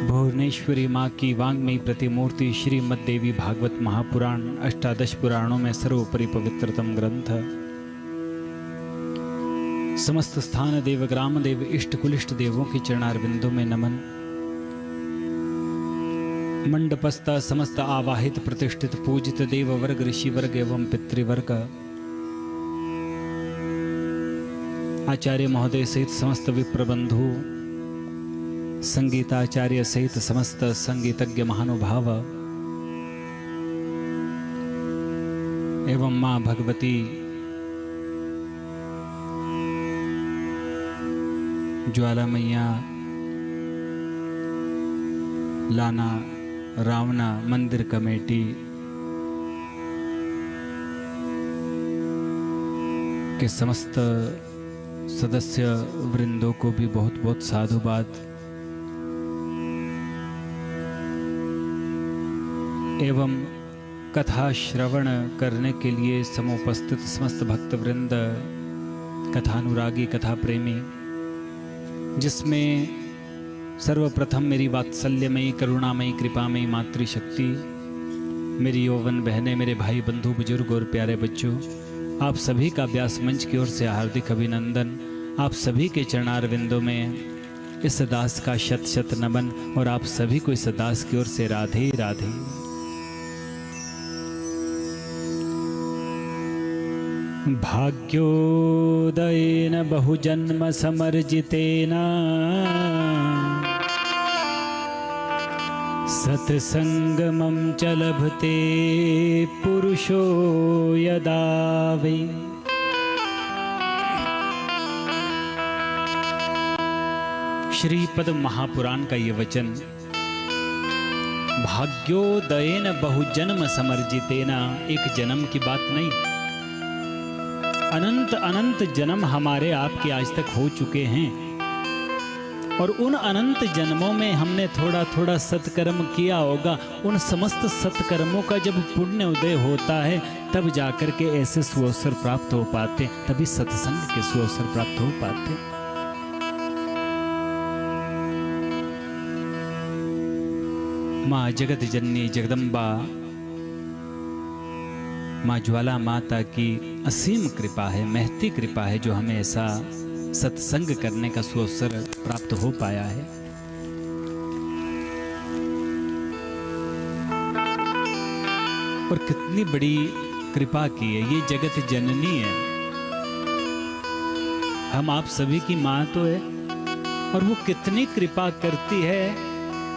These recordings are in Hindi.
भुवनेश्वरी माँ की वांग्मयी प्रतिमूर्ति श्रीमद् देवी भागवत महापुराण 18 पुराणों में सर्वोपरि पवित्रतम ग्रंथ। समस्त स्थान देव ग्राम देव इष्ट कुलिष्ट देवों के चरणारविंदों में नमन। मंडपस्थ समस्त आवाहित प्रतिष्ठित पूजित देव वर्ग ऋषि वर्ग एवं पितृवर्ग आचार्य महोदय सहित समस्त विप्रबंधु संगीताचार्य सहित समस्त संगीतज्ञ महानुभाव एवं मां भगवती ज्वाला मैया लाना रावना मंदिर कमेटी के समस्त सदस्य वृंदों को भी बहुत बहुत साधुवाद। एवं कथा श्रवण करने के लिए समुपस्थित समस्त भक्त वृंद, कथानुरागी, कथा प्रेमी, जिसमें सर्वप्रथम मेरी वात्सल्यमयी करुणामयी कृपामयी मातृशक्ति, मेरी यौवन बहनें, मेरे भाई बंधु बुजुर्ग और प्यारे बच्चों, आप सभी का व्यास मंच की ओर से हार्दिक अभिनंदन। आप सभी के चरणारविंदों में इस दास का शत शत नमन और आप सभी को इस दास की ओर से राधे राधे। भाग्योदयेन बहुजन्म समर्जितेन सत्संगमं च लभते पुरुषो यदा वै। श्रीपद महापुराण का ये वचन, भाग्योदयेन बहुजन्म समर्जितेन, एक जन्म की बात नहीं, अनंत अनंत जन्म हमारे आपके आज तक हो चुके हैं और उन अनंत जन्मों में हमने थोड़ा थोड़ा सत्कर्म किया होगा। उन समस्त सत्कर्मों का जब पुण्य उदय होता है तब जाकर के ऐसे सुअवसर प्राप्त हो पाते, तभी सत्संग के सुअवसर प्राप्त हो पाते। माँ जगत जननी जगदम्बा माँ ज्वाला माता की असीम कृपा है, महती कृपा है, जो हमें ऐसा सत्संग करने का सुअवसर प्राप्त हो पाया है। और कितनी बड़ी कृपा की है, ये जगत जननी है, हम आप सभी की माँ तो है और वो कितनी कृपा करती है।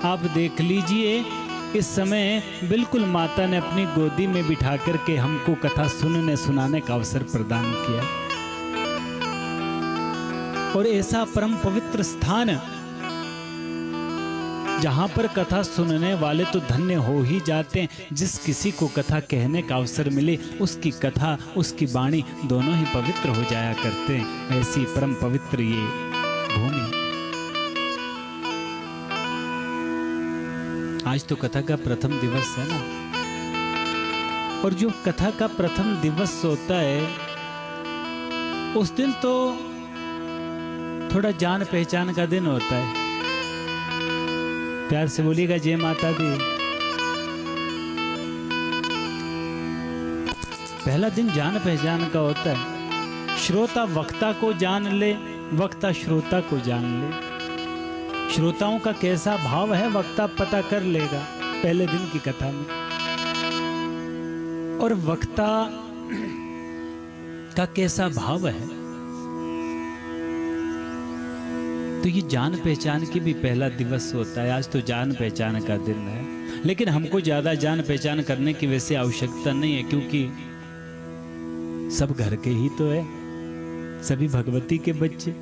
आप देख लीजिए, इस समय बिल्कुल माता ने अपनी गोदी में बिठा करके हमको कथा सुनने सुनाने का अवसर प्रदान किया। और ऐसा परम पवित्र स्थान जहां पर कथा सुनने वाले तो धन्य हो ही जाते हैं, जिस किसी को कथा कहने का अवसर मिले उसकी कथा उसकी वाणी दोनों ही पवित्र हो जाया करते हैं। ऐसी परम पवित्र ये भूमि। आज तो कथा का प्रथम दिवस है ना, और जो कथा का प्रथम दिवस होता है उस दिन तो थोड़ा जान पहचान का दिन होता है। प्यार से बोलिएगा जय माता दी। पहला दिन जान पहचान का होता है। श्रोता वक्ता को जान ले, वक्ता श्रोता को जान ले। श्रोताओं का कैसा भाव है वक्ता पता कर लेगा पहले दिन की कथा में, और वक्ता का कैसा भाव है। तो ये जान पहचान की भी पहला दिवस होता है। आज तो जान पहचान का दिन है, लेकिन हमको ज्यादा जान पहचान करने की वैसे आवश्यकता नहीं है, क्योंकि सब घर के ही तो है, सभी भगवती के बच्चे।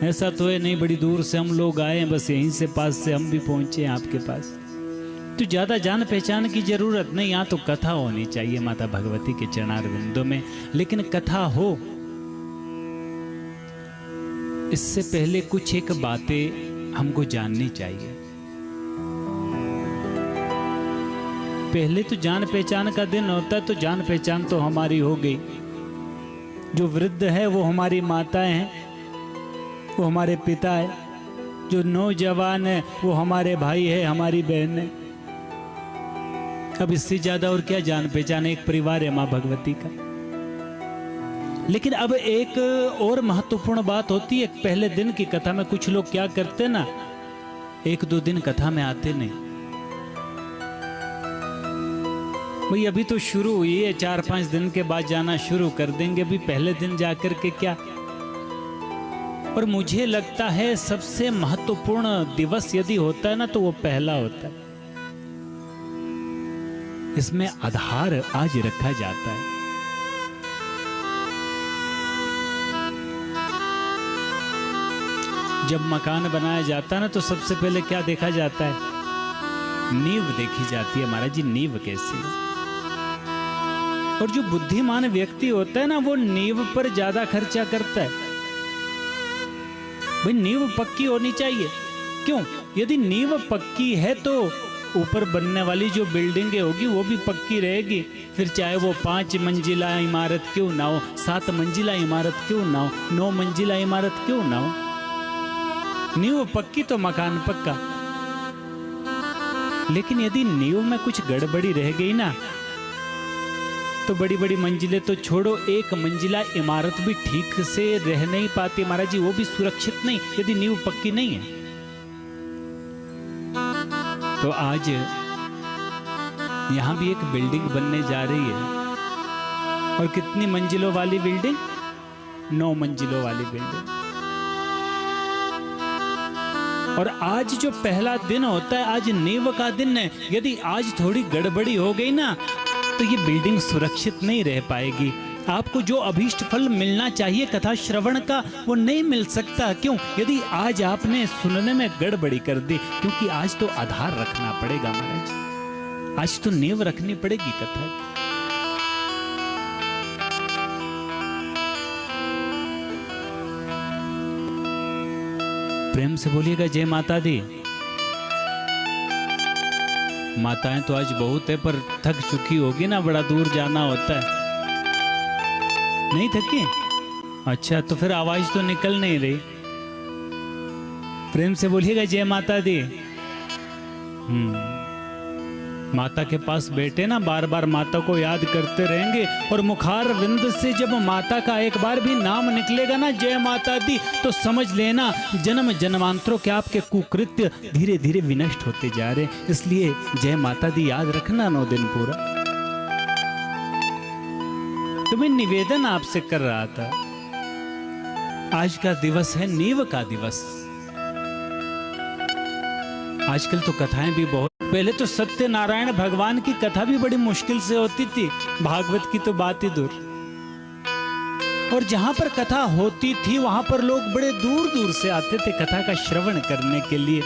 ऐसा तो है नहीं बड़ी दूर से हम लोग आए हैं, बस यहीं से पास से हम भी पहुंचे हैं आपके पास, तो ज्यादा जान पहचान की जरूरत नहीं। यहाँ तो कथा होनी चाहिए माता भगवती के चरणारविंदों में, लेकिन कथा हो इससे पहले कुछ एक बातें हमको जाननी चाहिए। पहले तो जान पहचान का दिन होता है, तो जान पहचान तो हमारी हो गई। जो वृद्ध है वो हमारी माताएं हैं, वो हमारे पिता है, जो नौजवान है वो हमारे भाई है, हमारी बहन है। अब इससे ज्यादा और क्या जान पहचान है, एक परिवार है माँ भगवती का। लेकिन अब एक और महत्वपूर्ण बात होती है, पहले दिन की कथा में कुछ लोग क्या करते ना, 1-2 दिन कथा में आते नहीं। भाई अभी तो शुरू हुई है, 4-5 दिन के बाद जाना शुरू कर देंगे, अभी पहले दिन जाकर के क्या। और मुझे लगता है सबसे महत्वपूर्ण दिवस यदि होता है ना तो वो पहला होता है। इसमें आधार आज रखा जाता है। जब मकान बनाया जाता है ना तो सबसे पहले क्या देखा जाता है, नींव देखी जाती है महाराज जी, नींव कैसी है। और जो बुद्धिमान व्यक्ति होता है ना वो नींव पर ज्यादा खर्चा करता है। भाई नींव पक्की होनी चाहिए। क्यों? यदि नींव पक्की है तो ऊपर बनने वाली जो बिल्डिंगें होगी वो भी पक्की रहेगी। फिर चाहे वो 5 मंजिला इमारत क्यों ना हो, 7 मंजिला इमारत क्यों ना हो, 9 मंजिला इमारत क्यों ना हो, नींव पक्की तो मकान पक्का। लेकिन यदि नींव में कुछ गड़बड़ी रह गई ना तो बड़ी बड़ी मंजिलें तो छोड़ो, 1 मंजिला इमारत भी ठीक से रह नहीं पाती महाराज जी, वो भी सुरक्षित नहीं यदि नींव पक्की नहीं है। तो आज यहां भी एक बिल्डिंग बनने जा रही है, और कितनी मंजिलों वाली बिल्डिंग? 9 मंजिलों वाली बिल्डिंग। और आज जो पहला दिन होता है, आज नींव का दिन है, यदि आज थोड़ी गड़बड़ी हो गई ना तो ये बिल्डिंग सुरक्षित नहीं रह पाएगी। आपको जो अभीष्ट फल मिलना चाहिए कथा श्रवण का वो नहीं मिल सकता। क्यों? यदि आज आपने सुनने में गड़बड़ी कर दी, क्योंकि आज तो आधार रखना पड़ेगा महाराज, आज तो नींव रखनी पड़ेगी कथा। प्रेम से बोलिएगा जय माता दी। माताएं तो आज बहुत है पर थक चुकी होगी ना, बड़ा दूर जाना होता है। नहीं थकी? अच्छा, तो फिर आवाज तो निकल नहीं रही। प्रेम से बोलिएगा जय माता दी। माता के पास बैठे ना बार बार माता को याद करते रहेंगे, और मुखार विंद से जब माता का एक बार भी नाम निकलेगा ना जय माता दी, तो समझ लेना जन्म जन्मांतरों के आपके कुकृत्य धीरे धीरे विनष्ट होते जा रहे। इसलिए जय माता दी याद रखना 9 दिन पूरा। तो मैं निवेदन आपसे कर रहा था, आज का दिवस है नींव का दिवस। आजकल तो कथाएं भी बहुत, पहले तो सत्यनारायण भगवान की कथा भी बड़ी मुश्किल से होती थी, भागवत की तो बात ही दूर। और जहां पर कथा होती थी वहां पर लोग बड़े दूर दूर से आते थे कथा का श्रवण करने के लिए।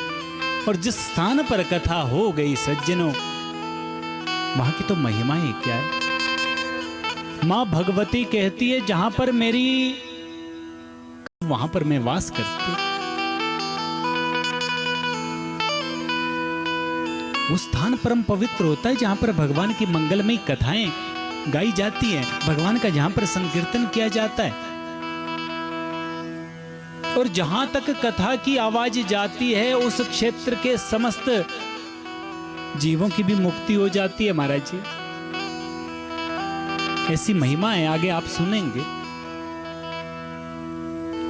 और जिस स्थान पर कथा हो गई सज्जनों, वहां की तो महिमा ही क्या है। मां भगवती कहती है जहां पर मेरी, वहां पर मैं वास करती। वो स्थान परम पवित्र होता है जहां पर भगवान की मंगलमयी कथाएं गाई जाती हैं, भगवान का जहां पर संकीर्तन किया जाता है। और जहां तक कथा की आवाज जाती है उस क्षेत्र के समस्त जीवों की भी मुक्ति हो जाती है महाराज जी। ऐसी महिमा है, आगे आप सुनेंगे।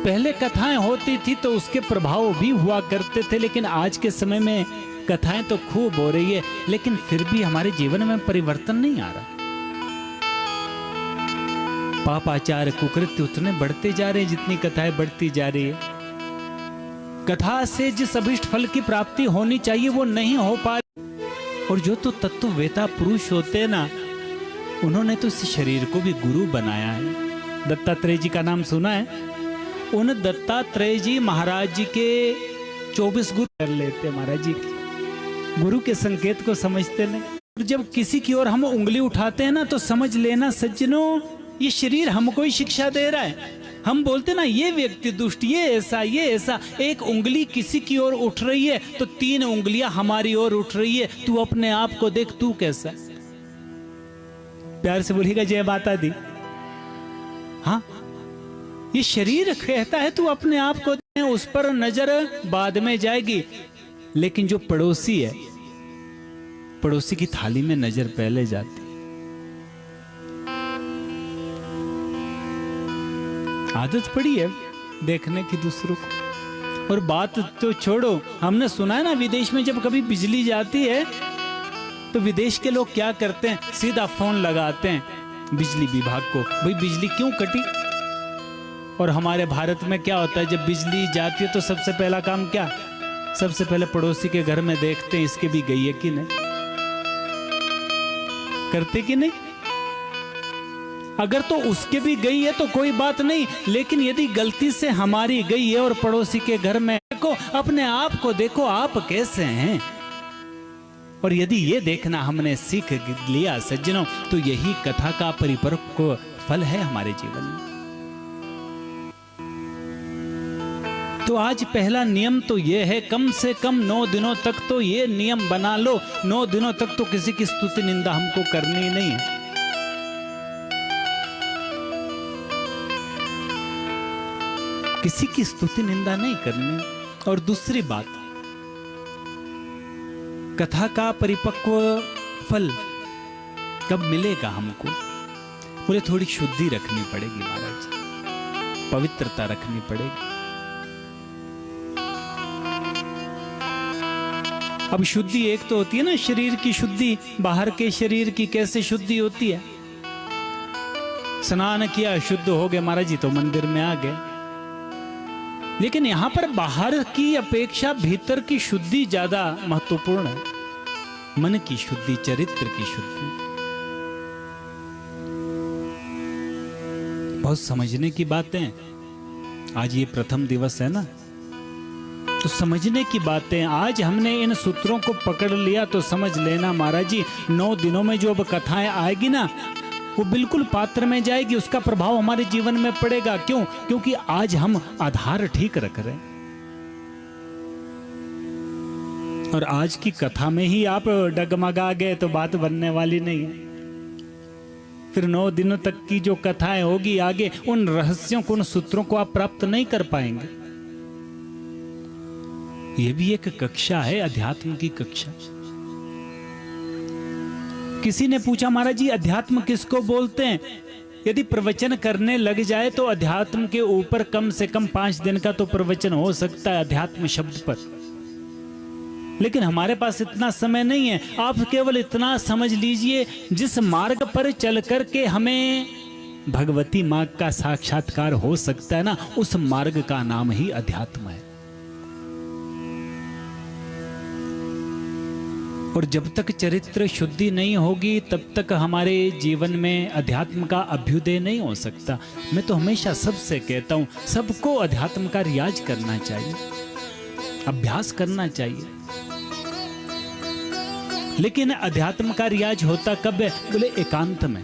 पहले कथाएं होती थी तो उसके प्रभाव भी हुआ करते थे, लेकिन आज के समय में कथाएं तो खूब हो रही है, लेकिन फिर भी हमारे जीवन में परिवर्तन नहीं आ रहा। पापाचार कुकृत्य उतने बढ़ते जा रहे हैं जितनी कथाएं बढ़ती जा रही है। कथा से जिस अभिष्ट फल की प्राप्ति होनी चाहिए वो नहीं हो पा रही। और जो तो तत्ववेता पुरुष होते हैं ना, उन्होंने तो इस शरीर को भी गुरु बनाया है। दत्तात्रेय जी का नाम सुना है? उन दत्तात्रेय जी महाराज जी के 24 गुरु कर लेते महाराज जी। गुरु के संकेत को समझते नहीं। और जब किसी की ओर हम उंगली उठाते हैं ना तो समझ लेना सज्जनों, ये शरीर हमको ही शिक्षा दे रहा है। हम बोलते ना ये व्यक्ति दुष्ट, ये ऐसा। एक उंगली किसी की ओर उठ रही है तो 3 उंगलियां हमारी ओर उठ रही है। तू अपने आप को देख, तू कैसा। प्यार से बोलिएगा जय माता दी। हाँ, ये शरीर कहता है तू अपने आप को दे, उस पर नजर बाद में जाएगी। लेकिन जो पड़ोसी है, पड़ोसी की थाली में नजर पहले जाती। आदत पड़ी है देखने की दूसरों को। और बात तो छोड़ो, हमने सुना है ना विदेश में जब कभी बिजली जाती है तो विदेश के लोग क्या करते हैं, सीधा फोन लगाते हैं बिजली विभाग को, भाई बिजली क्यों कटी। और हमारे भारत में क्या होता है, जब बिजली जाती है तो सबसे पहला काम क्या, सबसे पहले पड़ोसी के घर में देखते हैं इसके भी गई है कि नहीं, करते कि नहीं। अगर तो उसके भी गई है तो कोई बात नहीं, लेकिन यदि गलती से हमारी गई है और पड़ोसी के घर में, देखो अपने आप को देखो आप कैसे हैं। और यदि ये देखना हमने सीख लिया सज्जनों, तो यही कथा का परिपक्व फल है हमारे जीवन में। तो आज पहला नियम तो ये है, कम से कम 9 दिनों तक तो ये नियम बना लो, 9 दिनों तक तो किसी की स्तुति निंदा हमको करनी नहीं है। किसी की स्तुति निंदा नहीं करनी। और दूसरी बात, कथा का परिपक्व फल कब मिलेगा हमको, बोले थोड़ी शुद्धि रखनी पड़ेगी महाराज, पवित्रता रखनी पड़ेगी। अब शुद्धि एक तो होती है ना शरीर की शुद्धि, बाहर के शरीर की कैसे शुद्धि होती है, स्नान किया शुद्ध हो गए महाराज जी तो मंदिर में आ गए। लेकिन यहां पर बाहर की अपेक्षा भीतर की शुद्धि ज्यादा महत्वपूर्ण है, मन की शुद्धि, चरित्र की शुद्धि। बहुत समझने की बातें, आज ये प्रथम दिवस है ना, तो समझने की बातें, आज हमने इन सूत्रों को पकड़ लिया तो समझ लेना महाराज जी, 9 दिनों में जो अब कथाएं आएगी ना वो बिल्कुल पात्र में जाएगी, उसका प्रभाव हमारे जीवन में पड़ेगा। क्यों? क्योंकि आज हम आधार ठीक रख रहे हैं। और आज की कथा में ही आप डगमगा गए तो बात बनने वाली नहीं है। फिर 9 दिनों तक की जो कथाएं होगी आगे, उन रहस्यों को, उन सूत्रों को आप प्राप्त नहीं कर पाएंगे। यह भी एक कक्षा है, अध्यात्म की कक्षा। किसी ने पूछा महाराज जी अध्यात्म किसको बोलते हैं? यदि प्रवचन करने लग जाए तो अध्यात्म के ऊपर कम से कम 5 दिन का तो प्रवचन हो सकता है अध्यात्म शब्द पर, लेकिन हमारे पास इतना समय नहीं है। आप केवल इतना समझ लीजिए, जिस मार्ग पर चल कर के हमें भगवती माँ का साक्षात्कार हो सकता है ना, उस मार्ग का नाम ही अध्यात्म है। और जब तक चरित्र शुद्धि नहीं होगी तब तक हमारे जीवन में अध्यात्म का अभ्युदय नहीं हो सकता। मैं तो हमेशा सबसे कहता हूं, सबको अध्यात्म का रियाज करना चाहिए, अभ्यास करना चाहिए। लेकिन अध्यात्म का रियाज होता कब है? बोले एकांत में।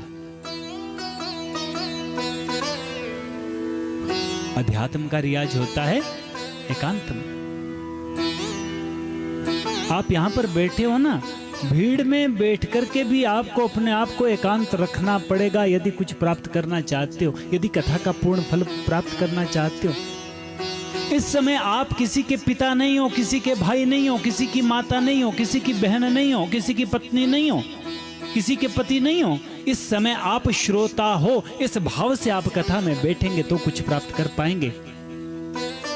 अध्यात्म का रियाज होता है एकांत में। आप यहां पर बैठे हो ना, भीड़ में बैठ करके भी आपको अपने आप को एकांत रखना पड़ेगा यदि कुछ प्राप्त करना चाहते हो, यदि कथा का पूर्ण फल प्राप्त करना चाहते हो। इस समय आप किसी के पिता नहीं हो, किसी के भाई नहीं हो, किसी की माता नहीं हो, किसी की बहन नहीं हो, किसी की पत्नी नहीं हो, किसी के पति नहीं हो। इस समय आप श्रोता हो, इस भाव से आप कथा में बैठेंगे तो कुछ प्राप्त कर पाएंगे।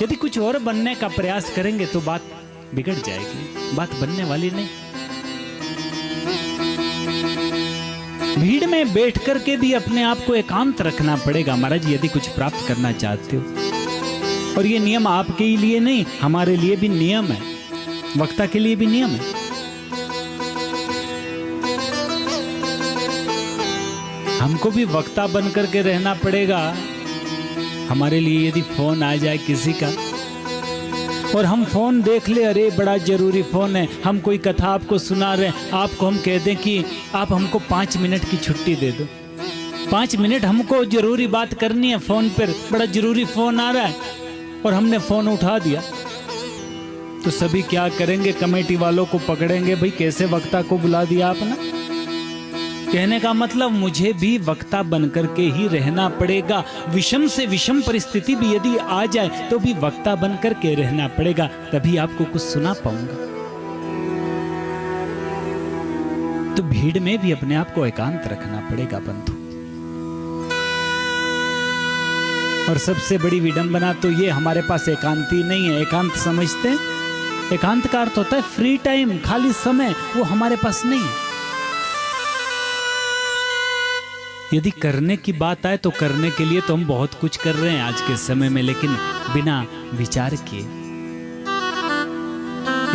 यदि कुछ और बनने का प्रयास करेंगे तो बात बिगड़ जाएगी, बात बनने वाली नहीं। भीड़ में बैठ करके भी अपने आप को एकांत रखना पड़ेगा महाराज, यदि कुछ प्राप्त करना चाहते हो। और ये नियम आपके ही लिए नहीं, हमारे लिए भी नियम है, वक्ता के लिए भी नियम है। हमको भी वक्ता बन करके रहना पड़ेगा। हमारे लिए यदि फोन आ जाए किसी का और हम फोन देख ले, अरे बड़ा जरूरी फोन है, हम कोई कथा आपको सुना रहे हैं, आपको हम कह दें कि आप हमको 5 मिनट की छुट्टी दे दो, 5 मिनट हमको जरूरी बात करनी है, फोन पर बड़ा जरूरी फोन आ रहा है, और हमने फोन उठा दिया, तो सभी क्या करेंगे? कमेटी वालों को पकड़ेंगे, भाई कैसे वक्ता को बुला दिया आपने, कहने का मतलब मुझे भी वक्ता बनकर के ही रहना पड़ेगा। विषम से विषम परिस्थिति भी यदि आ जाए तो भी वक्ता बनकर के रहना पड़ेगा, तभी आपको कुछ सुना पाऊंगा। तो भीड़ में भी अपने आप को एकांत रखना पड़ेगा बंधु। और सबसे बड़ी विडंबना तो ये, हमारे पास एकांत ही नहीं है। एकांत समझते हैं? एकांत का अर्थ होता है फ्री टाइम, खाली समय, वो हमारे पास नहीं है। यदि करने की बात आए तो करने के लिए तो हम बहुत कुछ कर रहे हैं आज के समय में, लेकिन बिना विचार किए।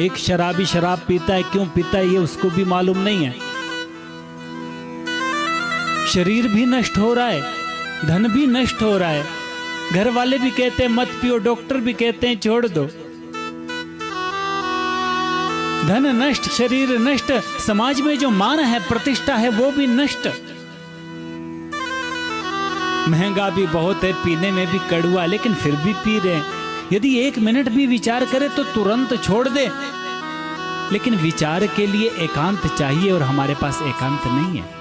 एक शराबी शराब पीता है, क्यों पीता है ये उसको भी मालूम नहीं है। शरीर भी नष्ट हो रहा है, धन भी नष्ट हो रहा है, घर वाले भी कहते हैं मत पियो, डॉक्टर भी कहते हैं छोड़ दो। धन नष्ट, शरीर नष्ट, समाज में जो मान है, प्रतिष्ठा है, वो भी नष्ट। महंगा भी बहुत है, पीने में भी कड़वा, लेकिन फिर भी पी रहे हैं। यदि एक मिनट भी विचार करे तो तुरंत छोड़ दे, लेकिन विचार के लिए एकांत चाहिए और हमारे पास एकांत नहीं है।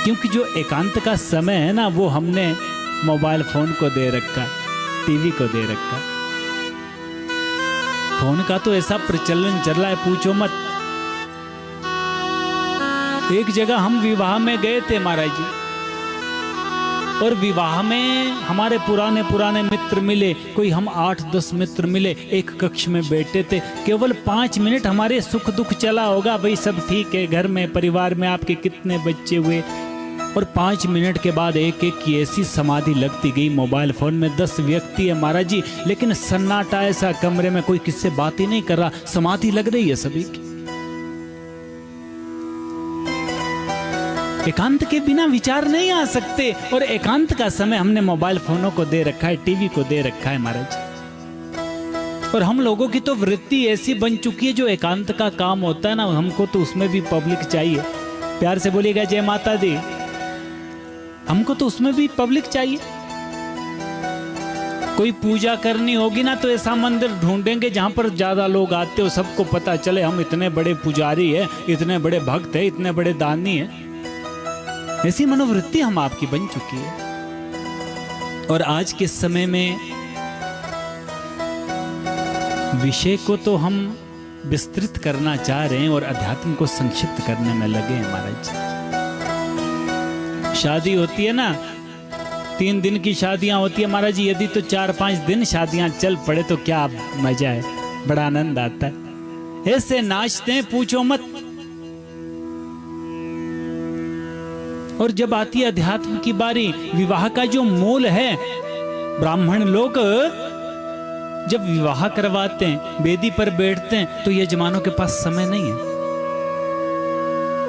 क्योंकि जो एकांत का समय है ना, वो हमने मोबाइल फोन को दे रखा, टीवी को दे रखा। फोन का तो ऐसा प्रचलन चल रहा है, पूछो मत। एक जगह हम विवाह में गए थे महाराज जी, और विवाह में हमारे पुराने मित्र मिले, कोई हम 8-10 मित्र मिले, एक कक्ष में बैठे थे। केवल 5 मिनट हमारे सुख दुख चला होगा, भाई सब ठीक है, घर में परिवार में आपके कितने बच्चे हुए, और 5 मिनट के बाद एक एक की ऐसी समाधि लगती गई। मोबाइल फोन में 10 व्यक्ति है महाराज जी, लेकिन सन्नाटा ऐसा, कमरे में कोई किससे बात ही नहीं कर रहा, समाधि लग रही है सभी की। एकांत के बिना विचार नहीं आ सकते, और एकांत का समय हमने मोबाइल फोनों को दे रखा है, टीवी को दे रखा है महाराज। और हम लोगों की तो वृत्ति ऐसी बन चुकी है, जो एकांत का काम होता है ना, हमको तो उसमें भी पब्लिक चाहिए। प्यार से बोलिएगा जय माता दी। हमको तो उसमें भी पब्लिक चाहिए। कोई पूजा करनी होगी ना, तो ऐसा मंदिर ढूंढेंगे जहां पर ज्यादा लोग आते हो, सबको पता चले हम इतने बड़े पुजारी है, इतने बड़े भक्त है, इतने बड़े दानी है। ऐसी मनोवृत्ति हम आपकी बन चुकी है। और आज के समय में विषय को तो हम विस्तृत करना चाह रहे हैं और अध्यात्म को संक्षिप्त करने में लगे हैं महाराज। शादी होती है ना, 3 दिन की शादियां होती है महाराज जी, यदि तो 4-5 दिन शादियां चल पड़े तो क्या मजा है, बड़ा आनंद आता है। ऐसे नाचते हैं पूछो मत। और जब आती है अध्यात्म की बारी, विवाह का जो मूल है, ब्राह्मण लोग जब विवाह करवाते हैं, वेदी पर बैठते हैं, तो यजमानों के पास समय नहीं है।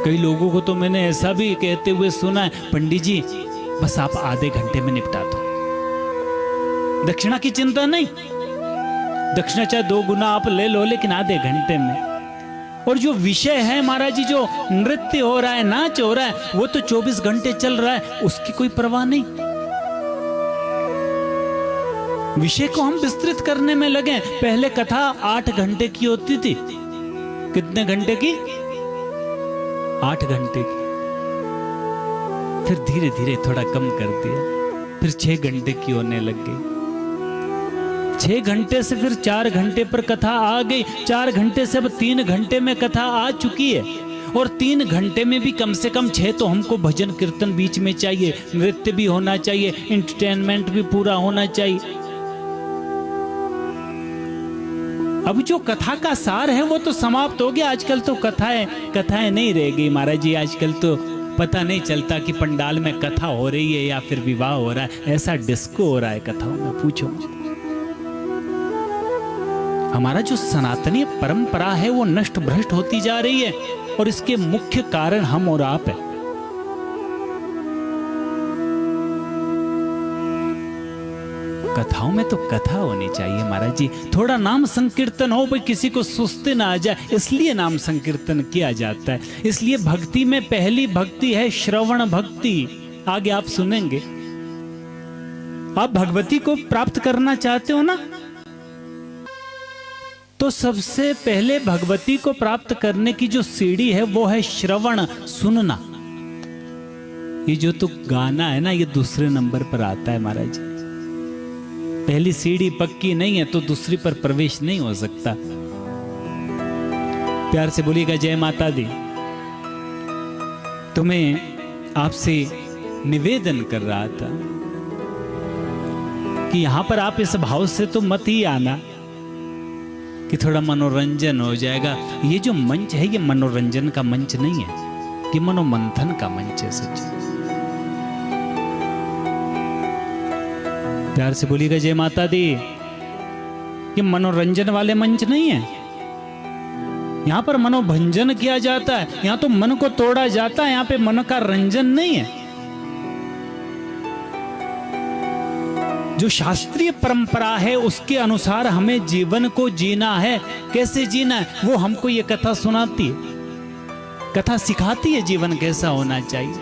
कई लोगों को तो मैंने ऐसा भी कहते हुए सुना है, पंडित जी बस आप आधे घंटे में निपटा दो, दक्षिणा की चिंता नहीं, दक्षिणा चाहे 2 गुना आप ले लो, लेकिन आधे घंटे में। और जो विषय है महाराज जी, जो नृत्य हो रहा है, नाच हो रहा है, वो तो 24 घंटे चल रहा है, उसकी कोई परवाह नहीं। विषय को हम विस्तृत करने में लगे। पहले कथा 8 घंटे की होती थी। कितने घंटे की? 8 घंटे की। फिर धीरे धीरे थोड़ा कम कर दिया, फिर 6 घंटे की होने लग गई। 6 घंटे से फिर 4 घंटे पर कथा आ गई, 4 घंटे से अब 3 घंटे में कथा आ चुकी है। और 3 घंटे में भी कम से कम 6 तो हमको भजन कीर्तन बीच में चाहिए, नृत्य भी होना चाहिए, एंटरटेनमेंट भी पूरा होना चाहिए। अब जो कथा का सार है वो तो समाप्त हो गया। आजकल तो कथाएं नहीं रह गई महाराज जी। आजकल तो पता नहीं चलता कि पंडाल में कथा हो रही है या फिर विवाह हो रहा है। ऐसा डिस्को हो रहा है कथाओं में, पूछो। हमारा जो सनातनी परंपरा है वो नष्ट भ्रष्ट होती जा रही है, और इसके मुख्य कारण हम और आप है। कथाओं में तो कथा होनी चाहिए महाराज जी। थोड़ा नाम संकीर्तन हो, भाई किसी को सुस्ती ना आ जाए, इसलिए नाम संकीर्तन किया जाता है। इसलिए भक्ति में पहली भक्ति है श्रवण भक्ति। आगे आप सुनेंगे। आप भगवती को प्राप्त करना चाहते हो ना, तो सबसे पहले भगवती को प्राप्त करने की जो सीढ़ी है वो है श्रवण, सुनना। ये जो तो गाना है ना, ये दूसरे नंबर पर आता है महाराज। पहली सीढ़ी पक्की नहीं है तो दूसरी पर प्रवेश नहीं हो सकता। प्यार से बोलिएगा जय माता दी। तो मैं आपसे निवेदन कर रहा था कि यहां पर आप इस भाव से तो मत ही आना कि थोड़ा मनोरंजन हो जाएगा। ये जो मंच है ये मनोरंजन का मंच नहीं है, ये मनोमंथन का मंच है। सच प्यार से बोलिएगा जय माता दी। ये मनोरंजन वाले मंच नहीं है, यहां पर मनोभंजन किया जाता है। यहां तो मन को तोड़ा जाता है, यहां पे मन का रंजन नहीं है। जो शास्त्रीय परंपरा है उसके अनुसार हमें जीवन को जीना है। कैसे जीना है वो हमको ये कथा सुनाती है, कथा सिखाती है जीवन कैसा होना चाहिए।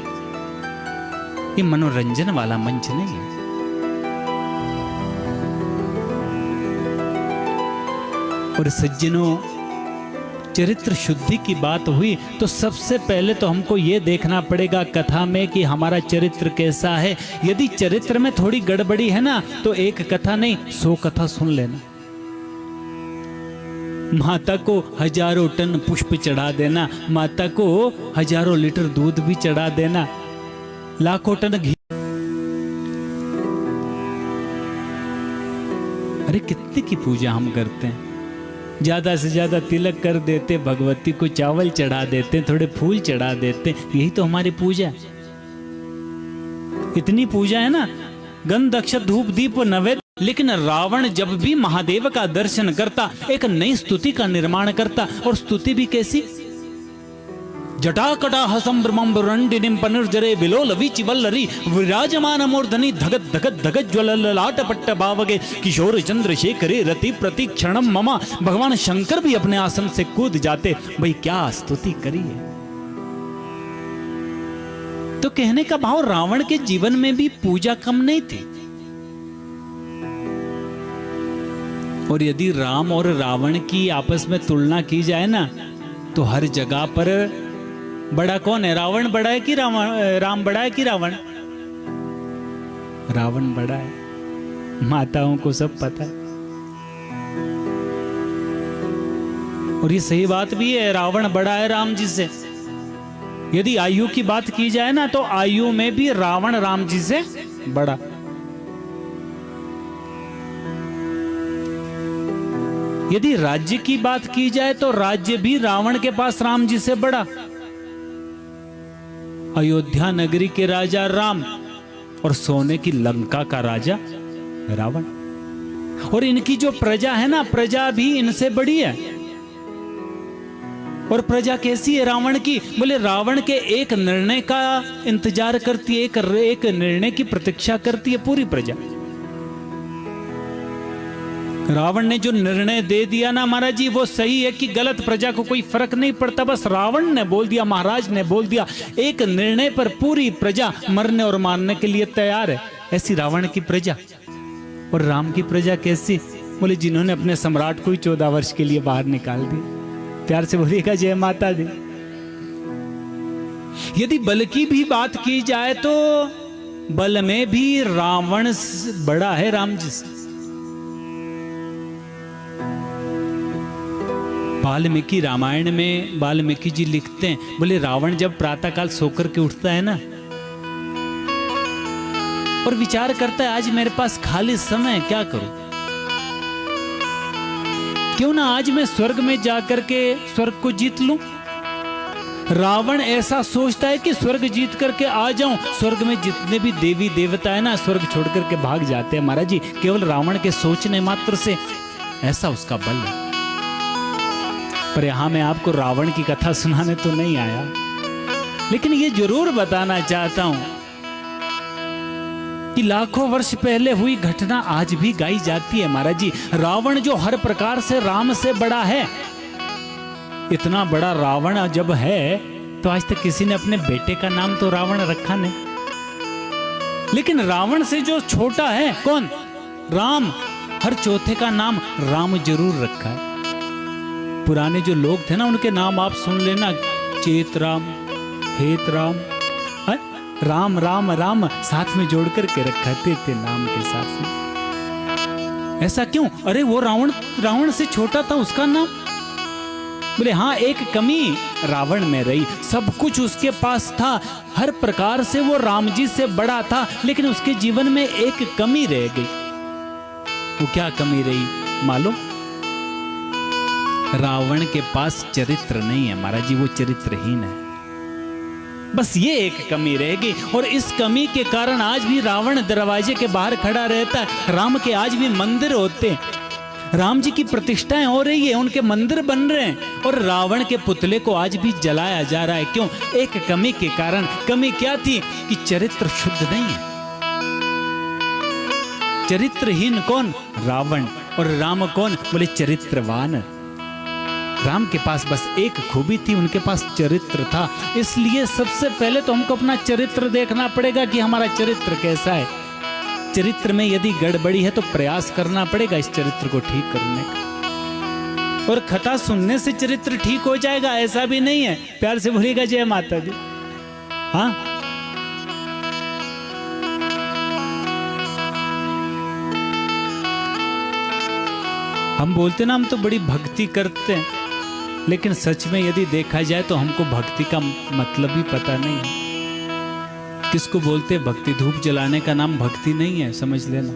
ये मनोरंजन वाला मंच नहीं है। और सज्जनों, चरित्र शुद्धि की बात हुई तो सबसे पहले तो हमको ये देखना पड़ेगा कथा में कि हमारा चरित्र कैसा है। यदि चरित्र में थोड़ी गड़बड़ी है ना तो एक कथा नहीं 100 कथा सुन लेना। माता को हजारों टन पुष्प चढ़ा देना, माता को हजारों लीटर दूध भी चढ़ा देना, लाखों टन घी। अरे कितने की पूजा हम करते हैं, ज्यादा से ज्यादा तिलक कर देते, भगवती को चावल चढ़ा देते, थोड़े फूल चढ़ा देते, यही तो हमारी पूजा है। इतनी पूजा है ना, गंध अक्षत धूप दीप नैवेद्य। लेकिन रावण जब भी महादेव का दर्शन करता एक नई स्तुति का निर्माण करता, और स्तुति भी कैसी? जटाकटा हसंभ्रमं रंडिनीं पनिर्जरे विलोल विचिवल्लरी विराजमान मूर्धनि धगत धगत धगत ज्वललाट पट्ट भावगे किशोर चंद्रशेखरे रति प्रतिक्षणम ममा। भगवान शंकर भी अपने आसन से कूद जाते। भाई क्या स्तुति करी है। तो कहने का भाव रावण के जीवन में भी पूजा कम नहीं थी। और यदि राम और रावण की आपस में तुलना की जाए ना तो हर जगह पर बड़ा कौन है? रावण बड़ा है कि राम बड़ा है कि रावण? रावण बड़ा है, माताओं को सब पता है। और ये सही बात भी है, रावण बड़ा है राम जी से। यदि आयु की बात की जाए ना तो आयु में भी रावण राम जी से बड़ा। यदि राज्य की बात की जाए तो राज्य भी रावण के पास राम जी से बड़ा। अयोध्या नगरी के राजा राम और सोने की लंका का राजा रावण। और इनकी जो प्रजा है ना, प्रजा भी इनसे बड़ी है। और प्रजा कैसी है रावण की? बोले रावण के एक निर्णय का इंतजार करती है, एक निर्णय की प्रतीक्षा करती है पूरी प्रजा। रावण ने जो निर्णय दे दिया ना महाराज जी, वो सही है कि गलत, प्रजा को कोई फर्क नहीं पड़ता। बस रावण ने बोल दिया, महाराज ने बोल दिया, एक निर्णय पर पूरी प्रजा मरने और मारने के लिए तैयार है। ऐसी रावण की प्रजा। और राम की प्रजा कैसी? बोले जिन्होंने अपने सम्राट को ही 14 वर्ष के लिए बाहर निकाल दिया। प्यार से बोलिएगा जय माता दी। यदि बल की भी बात की जाए तो बल में भी रावण बड़ा है राम जी से। वाल्मीकि रामायण में वाल्मीकि जी लिखते हैं, बोले रावण जब प्रातःकाल सोकर के उठता है ना और विचार करता है आज मेरे पास खाली समय क्या करूं, क्यों ना आज मैं स्वर्ग में जाकर के स्वर्ग को जीत लूं। रावण ऐसा सोचता है कि स्वर्ग जीत करके आ जाऊं। स्वर्ग में जितने भी देवी देवता है ना स्वर्ग छोड़ करके भाग जाते हैं महाराज जी, केवल रावण के सोचने मात्र से। ऐसा उसका बल है। पर यहां मैं आपको रावण की कथा सुनाने तो नहीं आया, लेकिन ये जरूर बताना चाहता हूं कि लाखों वर्ष पहले हुई घटना आज भी गाई जाती है महाराज जी। रावण जो हर प्रकार से राम से बड़ा है, इतना बड़ा रावण जब है तो आज तक किसी ने अपने बेटे का नाम तो रावण रखा नहीं। लेकिन रावण से जो छोटा है कौन? राम। हर चौथे का नाम राम जरूर रखा है। पुराने जो लोग थे ना, उनके नाम आप सुन लेना, चेतराम, हेतराम, राम राम राम साथ में जोड़ करके रखते थे नाम के साथ में। ऐसा क्यों? अरे वो रावण से छोटा था, उसका नाम। बोले हाँ, एक कमी रावण में रही, सब कुछ उसके पास था, हर प्रकार से वो राम जी से बड़ा था, लेकिन उसके जीवन में एक कमी रह गई। वो क्या कमी रही मालूम? रावण के पास चरित्र नहीं है महाराज जी, वो चरित्रहीन है। बस ये एक कमी रह गई, और इस कमी के कारण आज भी रावण दरवाजे के बाहर खड़ा रहता है। राम के आज भी मंदिर होते हैं, राम जी की प्रतिष्ठाएं हो रही है, उनके मंदिर बन रहे हैं, और रावण के पुतले को आज भी जलाया जा रहा है। क्यों? एक कमी के कारण। कमी क्या थी? कि चरित्र शुद्ध नहीं है। चरित्रहीन कौन? रावण। और राम कौन? बोले चरित्रवान। राम के पास बस एक खूबी थी, उनके पास चरित्र था। इसलिए सबसे पहले तो हमको अपना चरित्र देखना पड़ेगा कि हमारा चरित्र कैसा है। चरित्र में यदि गड़बड़ी है तो प्रयास करना पड़ेगा इस चरित्र को ठीक करने का। और कथा सुनने से चरित्र ठीक हो जाएगा ऐसा भी नहीं है। प्यार से बोलिएगा जय माता दी। हाँ, हम बोलते ना हम तो बड़ी भक्ति करते हैं, लेकिन सच में यदि देखा जाए तो हमको भक्ति का मतलब भी पता नहीं है। किसको बोलते भक्ति? धूप जलाने का नाम भक्ति नहीं है, समझ लेना।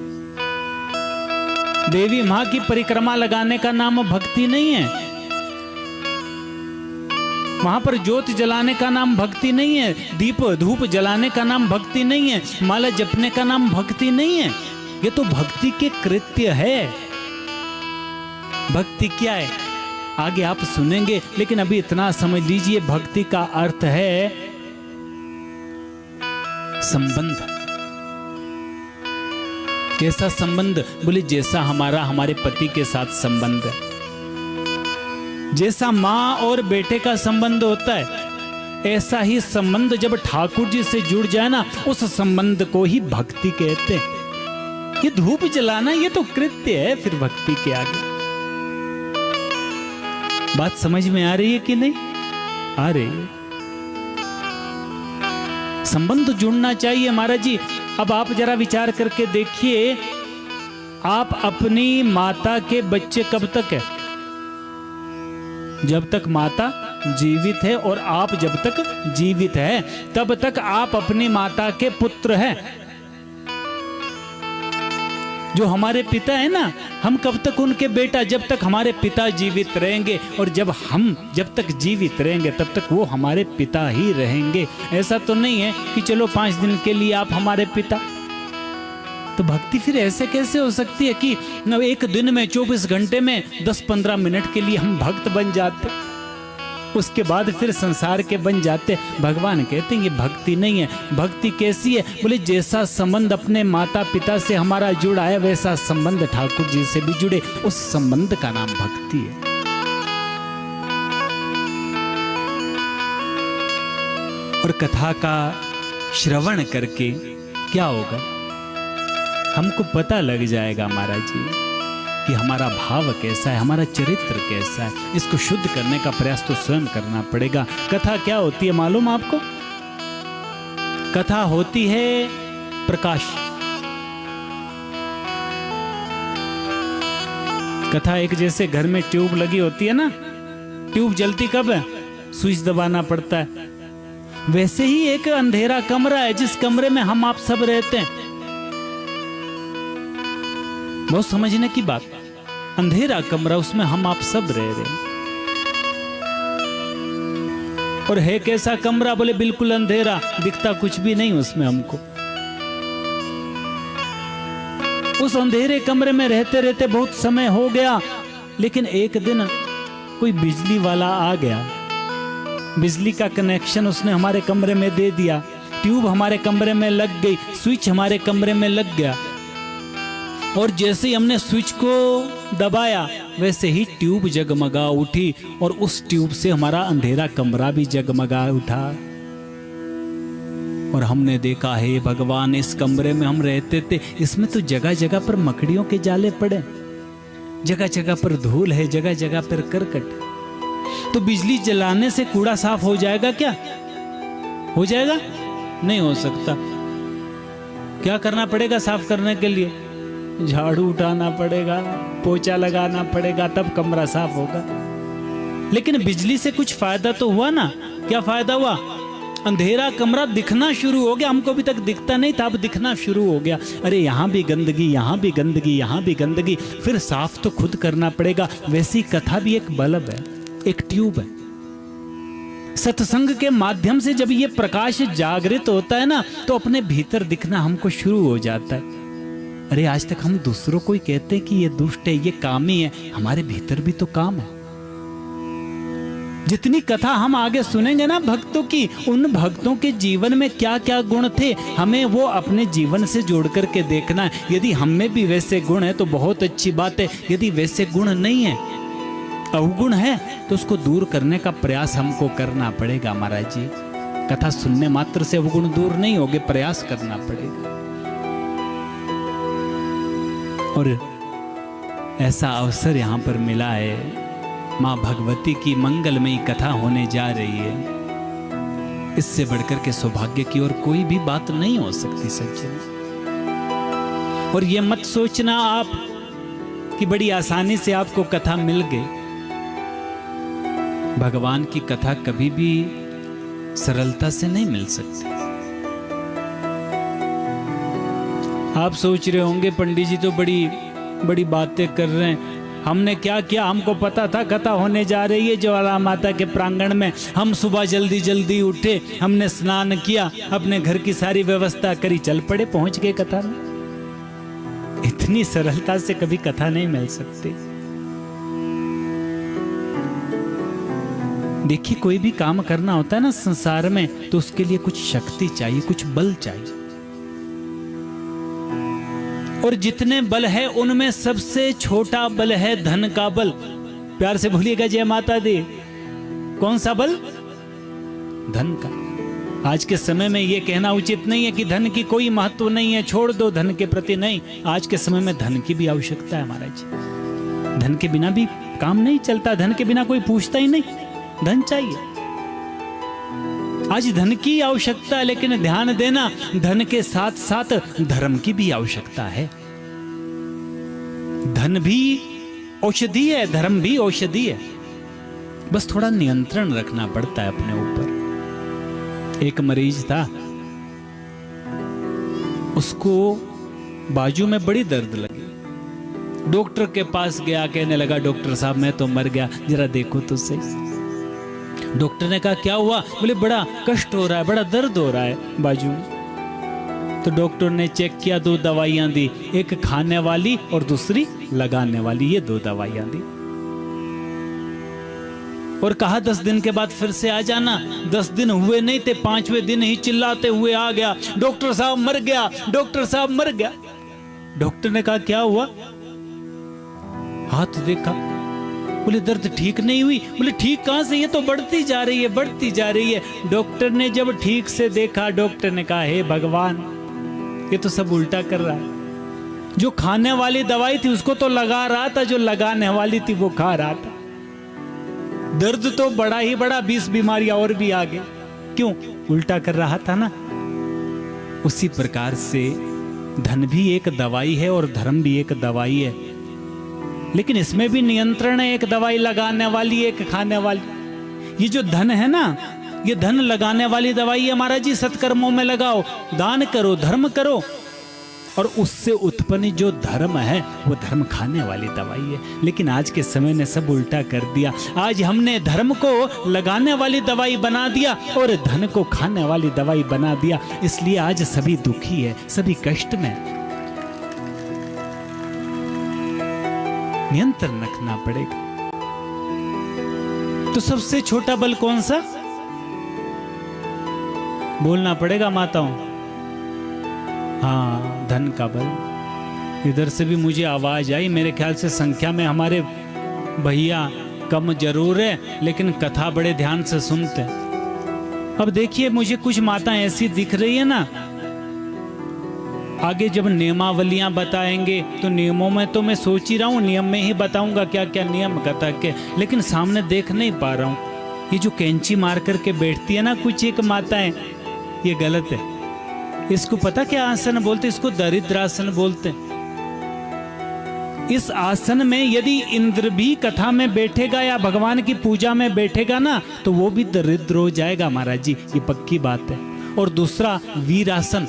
देवी मां की परिक्रमा लगाने का नाम भक्ति नहीं है। वहां पर ज्योत जलाने का नाम भक्ति नहीं है। दीप धूप जलाने का नाम भक्ति नहीं है। माला जपने का नाम भक्ति नहीं है। ये तो भक्ति के कृत्य है। भक्ति क्या है आगे आप सुनेंगे, लेकिन अभी इतना समझ लीजिए, भक्ति का अर्थ है संबंध। कैसा संबंध? बोले जैसा हमारा हमारे पति के साथ संबंध है, जैसा माँ और बेटे का संबंध होता है, ऐसा ही संबंध जब ठाकुर जी से जुड़ जाए ना, उस संबंध को ही भक्ति कहते हैं। ये धूप जलाना ये तो कृत्य है, फिर भक्ति के आगे। बात समझ में आ रही है कि नहीं आ रही है? संबंध जुड़ना चाहिए महाराज जी। अब आप जरा विचार करके देखिए, आप अपनी माता के बच्चे कब तक है? जब तक माता जीवित है, और आप जब तक जीवित है तब तक आप अपनी माता के पुत्र हैं। जो हमारे पिता है ना, हम कब तक उनके बेटा? जब तक हमारे पिता जीवित रहेंगे, और जब तक जीवित रहेंगे तब तक वो हमारे पिता ही रहेंगे। ऐसा तो नहीं है कि चलो 5 दिन के लिए आप हमारे पिता। तो भक्ति फिर ऐसे कैसे हो सकती है कि एक दिन में 24 घंटे में 10-15 मिनट के लिए हम भक्त बन जाते, उसके बाद फिर संसार के बन जाते। भगवान कहते हैं ये भक्ति नहीं है। भक्ति कैसी है? बोले जैसा संबंध अपने माता पिता से हमारा जुड़ा है, वैसा संबंध ठाकुर जी से भी जुड़े, उस संबंध का नाम भक्ति है। और कथा का श्रवण करके क्या होगा? हमको पता लग जाएगा महाराज जी कि हमारा भाव कैसा है, हमारा चरित्र कैसा है। इसको शुद्ध करने का प्रयास तो स्वयं करना पड़ेगा। कथा क्या होती है मालूम आपको? कथा होती है प्रकाश। कथा एक जैसे घर में ट्यूब लगी होती है ना, ट्यूब जलती कब है? स्विच दबाना पड़ता है। वैसे ही एक अंधेरा कमरा है जिस कमरे में हम आप सब रहते हैं। बहुत समझने की बात। अंधेरा कमरा, उसमें हम आप सब रह रहे हैं। और है कैसा कमरा? बोले बिल्कुल अंधेरा, दिखता कुछ भी नहीं उसमें हमको। उस अंधेरे कमरे में रहते रहते बहुत समय हो गया, लेकिन एक दिन कोई बिजली वाला आ गया। बिजली का कनेक्शन उसने हमारे कमरे में दे दिया। ट्यूब हमारे कमरे में लग गई, स्विच हमारे कमरे में लग गया। और जैसे ही हमने स्विच को दबाया, वैसे ही ट्यूब जगमगा उठी, और उस ट्यूब से हमारा अंधेरा कमरा भी जगमगा उठा। और हमने देखा, हे भगवान, इस कमरे में हम रहते थे, इसमें तो जगह जगह पर मकड़ियों के जाले पड़े, जगह जगह पर धूल है, जगह जगह पर करकट। तो बिजली जलाने से कूड़ा साफ हो जाएगा क्या? हो जाएगा? नहीं हो सकता। क्या करना पड़ेगा साफ करने के लिए? झाड़ू उठाना पड़ेगा, पोछा लगाना पड़ेगा, तब कमरा साफ होगा। लेकिन बिजली से कुछ फायदा तो हुआ ना। क्या फायदा हुआ? अंधेरा कमरा दिखना शुरू हो गया। हमको अभी तक दिखता नहीं था, अब दिखना शुरू हो गया। अरे यहाँ भी गंदगी, यहाँ भी गंदगी, यहाँ भी गंदगी, फिर साफ तो खुद करना पड़ेगा। वैसी कथा भी एक बल्ब है, एक ट्यूब है। सत्संग के माध्यम से जब ये प्रकाश जागृत होता है ना, तो अपने भीतर दिखना हमको शुरू हो जाता है। अरे आज तक हम दूसरों को ही कहते हैं कि ये दुष्ट है, ये कामी है, हमारे भीतर भी तो काम है। जितनी कथा हम आगे सुनेंगे ना भक्तों की, उन भक्तों के जीवन में क्या क्या गुण थे, हमें वो अपने जीवन से जोड़ करके देखना है। यदि हम में भी वैसे गुण है तो बहुत अच्छी बात है। यदि वैसे गुण नहीं है, अवगुण है, तो उसको दूर करने का प्रयास हमको करना पड़ेगा। महाराज जी, कथा सुनने मात्र से अवगुण दूर नहीं होंगे, प्रयास करना पड़ेगा। और ऐसा अवसर यहाँ पर मिला है, माँ भगवती की मंगलमयी कथा होने जा रही है। इससे बढ़कर के सौभाग्य की और कोई भी बात नहीं हो सकती सज्जन। और ये मत सोचना आप कि बड़ी आसानी से आपको कथा मिल गई। भगवान की कथा कभी भी सरलता से नहीं मिल सकती। आप सोच रहे होंगे पंडित जी तो बड़ी बड़ी बातें कर रहे हैं। हमने क्या किया? हमको पता था कथा होने जा रही है ज्वाला माता के प्रांगण में। हम सुबह जल्दी जल्दी उठे, हमने स्नान किया, अपने घर की सारी व्यवस्था करी, चल पड़े, पहुंच गए कथा में। इतनी सरलता से कभी कथा नहीं मिल सकती। देखिए, कोई भी काम करना होता है ना संसार में, तो उसके लिए कुछ शक्ति चाहिए, कुछ बल चाहिए। और जितने बल है उनमें सबसे छोटा बल है धन का बल। प्यार से बोलिएगा जय माता दी। कौन सा बल? धन का। आज के समय में यह कहना उचित नहीं है कि धन की कोई महत्व नहीं है, छोड़ दो धन के प्रति। नहीं, आज के समय में धन की भी आवश्यकता है महाराज जी। धन के बिना भी काम नहीं चलता, धन के बिना कोई पूछता ही नहीं, धन चाहिए। आज धन की आवश्यकता है, लेकिन ध्यान देना, धन के साथ साथ धर्म की भी आवश्यकता है। धन भी औषधि है, धर्म भी औषधि है। बस थोड़ा नियंत्रण रखना पड़ता है अपने ऊपर। एक मरीज था, उसको बाजू में बड़ी दर्द लगी। डॉक्टर के पास गया, कहने लगा डॉक्टर साहब मैं तो मर गया, जरा देखो तो सही। डॉक्टर ने कहा क्या हुआ? बोले बड़ा कष्ट हो रहा है, बड़ा दर्द हो रहा है बाजू में। तो डॉक्टर ने चेक किया, 2 दवाइयां दी, एक खाने वाली और दूसरी लगाने वाली। ये 2 दवाइयां दी और कहा 10 दिन के बाद फिर से आ जाना। 10 दिन हुए नहीं थे, 5वें दिन ही चिल्लाते हुए आ गया, डॉक्टर साहब मर गया, डॉक्टर साहब मर गया। डॉक्टर ने कहा क्या हुआ? हाथ देखा, बोले दर्द ठीक नहीं हुई। बोले ठीक कहां से, ये तो बढ़ती जा रही है, बढ़ती जा रही है। डॉक्टर ने जब ठीक से देखा, डॉक्टर ने कहा हे भगवान, ये तो सब उल्टा कर रहा है। जो खाने वाली दवाई थी उसको तो लगा रहा था, जो लगाने वाली थी वो खा रहा था। दर्द तो बड़ा ही बड़ा, 20 बीमारियां और भी आ गई। क्यों? उल्टा कर रहा था ना। उसी प्रकार से धन भी एक दवाई है और धर्म भी एक दवाई है, लेकिन इसमें भी नियंत्रण है। एक दवाई लगाने वाली, एक खाने वाली। ये जो धन है ना, ये धन लगाने वाली दवाई है महाराज जी। सत्कर्मों में लगाओ, दान करो, धर्म करो, और उससे उत्पन्न जो धर्म है वो धर्म खाने वाली दवाई है। लेकिन आज के समय ने सब उल्टा कर दिया। आज हमने धर्म को लगाने वाली दवाई बना दिया और धन को खाने वाली दवाई बना दिया। इसलिए आज सभी दुखी है, सभी कष्ट में। नियंत्रण रखना पड़ेगा। तो सबसे छोटा बल कौन सा? बोलना पड़ेगा माताओं। हाँ, धन का बल। इधर से भी मुझे आवाज आई, मेरे ख्याल से संख्या में हमारे भैया कम जरूर है, लेकिन कथा बड़े ध्यान से सुनते हैं। अब देखिए, मुझे कुछ माता ऐसी दिख रही है ना, आगे जब नियमावलियां बताएंगे तो नियमों में तो मैं सोच ही रहा हूँ, नियम में ही बताऊंगा क्या क्या नियम कथा के, लेकिन सामने देख नहीं पा रहा हूँ। ये जो कैंची मार करके बैठती है ना कुछ एक माताएं, ये गलत है। इसको पता क्या आसन बोलते? इसको दरिद्रासन बोलते हैं। इस आसन में यदि इंद्र भी कथा में बैठेगा या भगवान की पूजा में बैठेगा ना, तो वो भी दरिद्र हो जाएगा महाराज जी, ये पक्की बात है। और दूसरा वीरासन,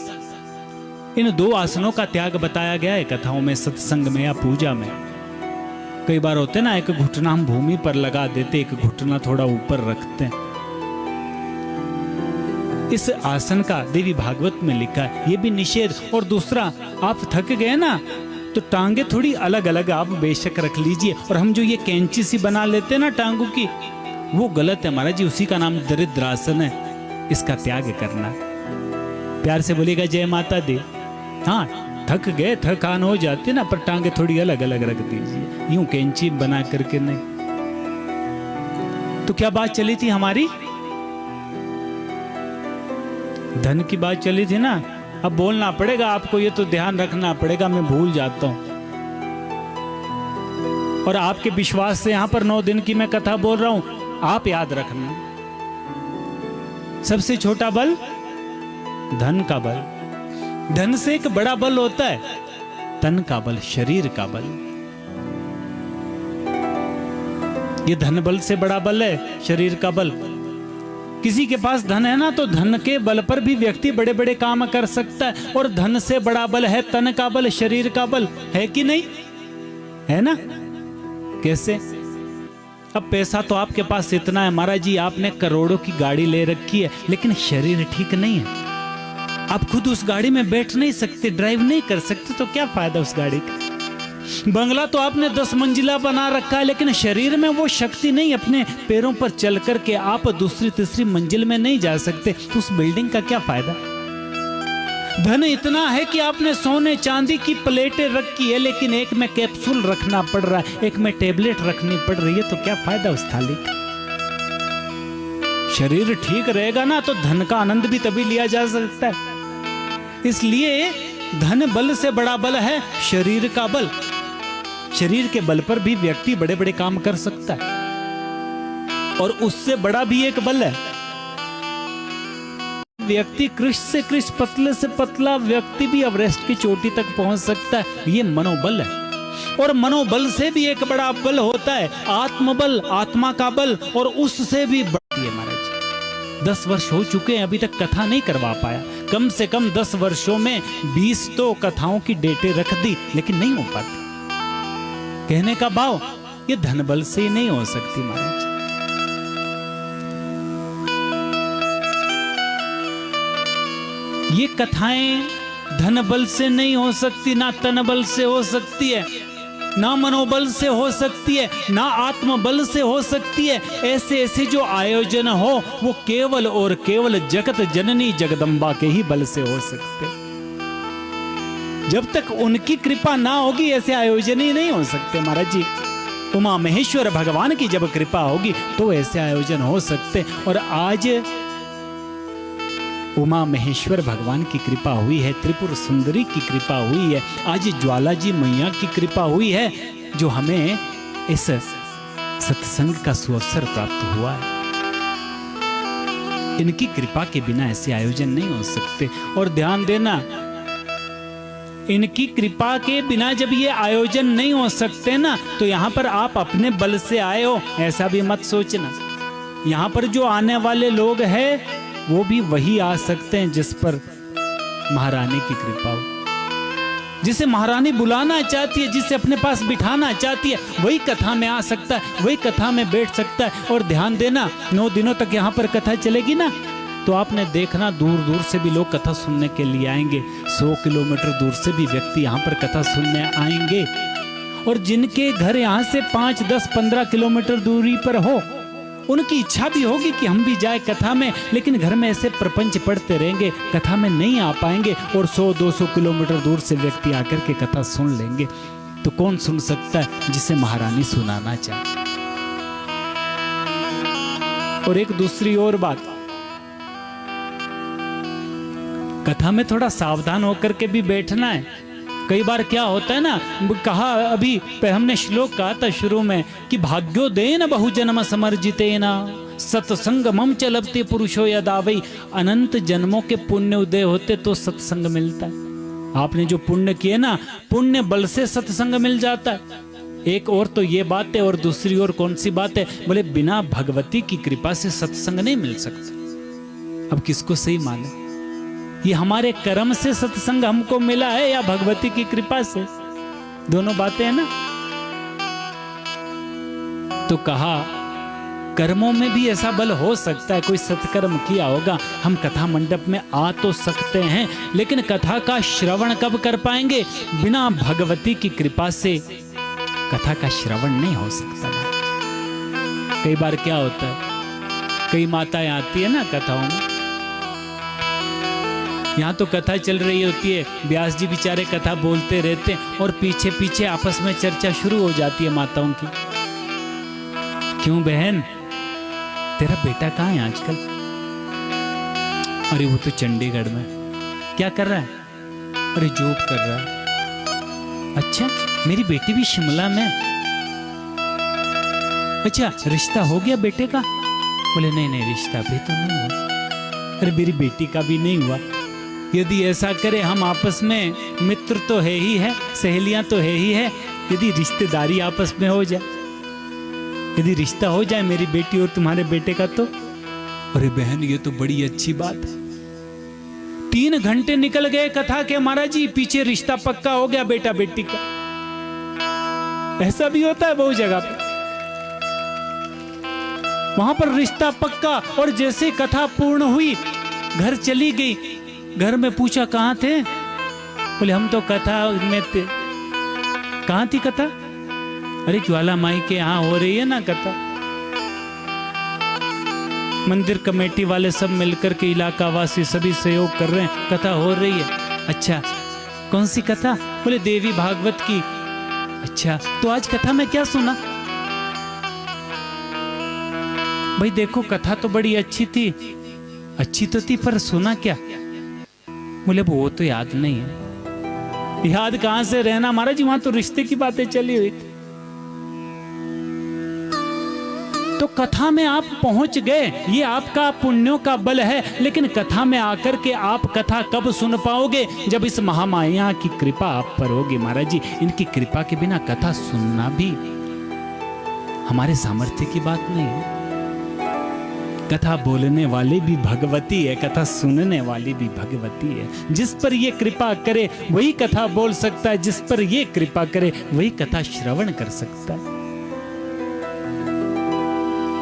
इन दो आसनों का त्याग बताया गया है कथाओं में, सत्संग में या पूजा में। कई बार होते ना, एक घुटना हम भूमि पर लगा देते, एक घुटना थोड़ा ऊपर रखते हैं। इस आसन का देवी भागवत में लिखा है, ये भी निषेध। और दूसरा, आप थक गए ना तो टांगे थोड़ी अलग अलग आप बेशक रख लीजिए। और हम जो ये कैंची सी बना लेते हैं ना टांगों की, वो गलत है महाराज जी, उसी का नाम दरिद्रासन है। इसका त्याग करना। प्यार से बोलेगा जय माता दी। हाँ, थक गए, थकान हो जाती ना, पर टांगे थोड़ी अलग अलग रख दीजिए, यूं कैंची बना करके नहीं। तो क्या बात चली थी हमारी? धन की बात चली थी ना। अब बोलना पड़ेगा आपको, ये तो ध्यान रखना पड़ेगा, मैं भूल जाता हूं। और आपके विश्वास से यहां पर 9 दिन की मैं कथा बोल रहा हूं, आप याद रखना। सबसे छोटा बल धन का बल। धन से एक बड़ा बल होता है तन का बल, शरीर का बल। ये धन बल से बड़ा बल है शरीर का बल। किसी के पास धन है ना, तो धन के बल पर भी व्यक्ति बड़े बड़े काम कर सकता है। और धन से बड़ा बल है तन का बल, शरीर का बल, है कि नहीं? है ना? कैसे? अब पैसा तो आपके पास इतना है महाराज जी, आपने करोड़ों की गाड़ी ले रखी है, लेकिन शरीर ठीक नहीं है। आप खुद उस गाड़ी में बैठ नहीं सकते, ड्राइव नहीं कर सकते, तो क्या फायदा उस गाड़ी का? बंगला तो आपने 10 मंजिला बना रखा है, लेकिन शरीर में वो शक्ति नहीं, अपने पैरों पर चल करके आप दूसरी तीसरी मंजिल में नहीं जा सकते, तो उस बिल्डिंग का क्या फायदा? धन इतना है कि आपने सोने चांदी की प्लेटें रखी है, लेकिन एक में कैप्सूल रखना पड़ रहा है, एक में टेबलेट रखनी पड़ रही है, तो क्या फायदा उस थाली का? शरीर ठीक रहेगा ना, तो धन का आनंद भी तभी लिया जा सकता है। इसलिए धन बल से बड़ा बल है शरीर का बल। शरीर के बल पर भी व्यक्ति बड़े बड़े काम कर सकता है। और उससे बड़ा भी एक बल है, व्यक्ति कृष्ण से कृष्ण, पतले से पतला व्यक्ति भी एवरेस्ट की चोटी तक पहुंच सकता है। ये मनोबल है। और मनोबल से भी एक बड़ा बल होता है आत्मबल, आत्मा का बल, और उससे भी बढ़ती है महाराज। 10 वर्ष हो चुके हैं, अभी तक कथा नहीं करवा पाया। कम से कम 10 वर्षों में 20 तो कथाओं की डेटें रख दी, लेकिन नहीं हो पाती। कहने का भाव, ये धन बल से ही नहीं हो सकती महाराज। ये कथाएं धन बल से नहीं हो सकती, ना तन बल से हो सकती है, ना मनोबल से हो सकती है, ना आत्मबल से हो सकती है। ऐसे ऐसे जो आयोजन हो, वो केवल और केवल जगत जननी जगदम्बा के ही बल से हो सकते। जब तक उनकी कृपा ना होगी, ऐसे आयोजन ही नहीं हो सकते महाराज जी। उमा महेश्वर भगवान की जब कृपा होगी, तो ऐसे आयोजन हो सकते। और आज उमा महेश्वर भगवान की कृपा हुई है, त्रिपुर सुंदरी की कृपा हुई है, आज ज्वाला जी मैया की कृपा हुई है, जो हमें इस सत्संग का सुअवसर प्राप्त हुआ है। इनकी कृपा के बिना ऐसे आयोजन नहीं हो सकते। और ध्यान देना, इनकी कृपा के बिना जब ये आयोजन नहीं हो सकते ना, तो यहाँ पर आप अपने बल से आए हो ऐसा भी मत सोचना। यहाँ पर जो आने वाले लोग हैं, वो भी वही आ सकते हैं जिस पर महारानी की कृपा हो। जिसे महारानी बुलाना चाहती है, जिसे अपने पास बिठाना चाहती है, वही कथा में आ सकता है, वही कथा में बैठ सकता है। और ध्यान देना, 9 दिनों तक यहाँ पर कथा चलेगी ना, तो आपने देखना दूर दूर से भी लोग कथा सुनने के लिए आएंगे। 100 किलोमीटर दूर से भी व्यक्ति यहाँ पर कथा सुनने आएंगे। और जिनके घर यहाँ से 5, 10, 15 किलोमीटर दूरी पर हो, उनकी इच्छा भी होगी कि हम भी जाए कथा में, लेकिन घर में ऐसे प्रपंच पढ़ते रहेंगे, कथा में नहीं आ पाएंगे। और 100-200 किलोमीटर दूर से व्यक्ति आकर के कथा सुन लेंगे। तो कौन सुन सकता है? जिसे महारानी सुनाना चाहे। और एक दूसरी और बात, कथा में थोड़ा सावधान होकर के भी बैठना है। कई बार क्या होता है ना, कहा अभी हमने श्लोक कहा था शुरू में कि भाग्योदयेन बहुजन्म समर्जितेन सत्संगमं च लभते पुरुषो यदा वै। अनंत जन्मों के पुण्य उदय होते तो सत्संग मिलता है। आपने जो पुण्य किए ना, पुण्य बल से सत्संग मिल जाता है। एक और तो ये बात है, और दूसरी ओर कौन सी बात है, बोले बिना भगवती की कृपा से सत्संग नहीं मिल सकता। अब किसको सही माने, ये हमारे कर्म से सत्संग हमको मिला है या भगवती की कृपा से? दोनों बातें हैं ना। तो कहा कर्मों में भी ऐसा बल हो सकता है, कोई सत्कर्म किया होगा, हम कथा मंडप में आ तो सकते हैं, लेकिन कथा का श्रवण कब कर पाएंगे? बिना भगवती की कृपा से कथा का श्रवण नहीं हो सकता। कई बार क्या होता है, कई माताएं आती है ना कथाओं में, यहाँ तो कथा चल रही होती है, व्यास जी बेचारे कथा बोलते रहते हैं और पीछे पीछे आपस में चर्चा शुरू हो जाती है माताओं की। क्यों बहन, तेरा बेटा कहाँ है आजकल? अरे वो तो चंडीगढ़ में। क्या कर रहा है? अरे जॉब कर रहा है। अच्छा, मेरी बेटी भी शिमला में। अच्छा, रिश्ता हो गया बेटे का? बोले नहीं नहीं, रिश्ता भी तो नहीं हुआ। अरे मेरी बेटी का भी नहीं हुआ। यदि ऐसा करे, हम आपस में मित्र तो है ही है, सहेलियां तो है ही है, यदि रिश्तेदारी आपस में हो जाए, यदि रिश्ता हो जाए मेरी बेटी और तुम्हारे बेटे का, तो अरे बहन ये तो बड़ी अच्छी बात है। 3 घंटे निकल गए कथा के, महाराज जी पीछे रिश्ता पक्का हो गया बेटा बेटी का। ऐसा भी होता है बहुत जगह पे, वहां पर रिश्ता पक्का, और जैसे कथा पूर्ण हुई घर चली गई। घर में पूछा कहाँ थे? बोले हम तो कथा में थे। कहाँ थी कथा? अरे ज्वाला माई के यहाँ हो रही है ना कथा, मंदिर कमेटी वाले सब मिलकर के, इलाका वासी सभी सहयोग कर रहे हैं, कथा हो रही है। अच्छा, कौन सी कथा? बोले देवी भागवत की। अच्छा, तो आज कथा में क्या सुना? भाई देखो कथा तो बड़ी अच्छी थी, अच्छी तो थी, पर सुना क्या? बोले वो तो याद नहीं है। याद कहां से रहना महाराज जी, वहां तो रिश्ते की बातें चली हुई थी। तो कथा में आप पहुंच गए, ये आपका पुण्यों का बल है, लेकिन कथा में आकर के आप कथा कब सुन पाओगे? जब इस महामाया की कृपा आप पर होगी। महाराज जी, इनकी कृपा के बिना कथा सुनना भी हमारे सामर्थ्य की बात नहीं है। कथा बोलने वाली भी भगवती है, कथा सुनने वाली भी भगवती है। जिस पर ये कृपा करे वही कथा बोल सकता है, जिस पर ये कृपा करे वही कथा श्रवण कर सकता है।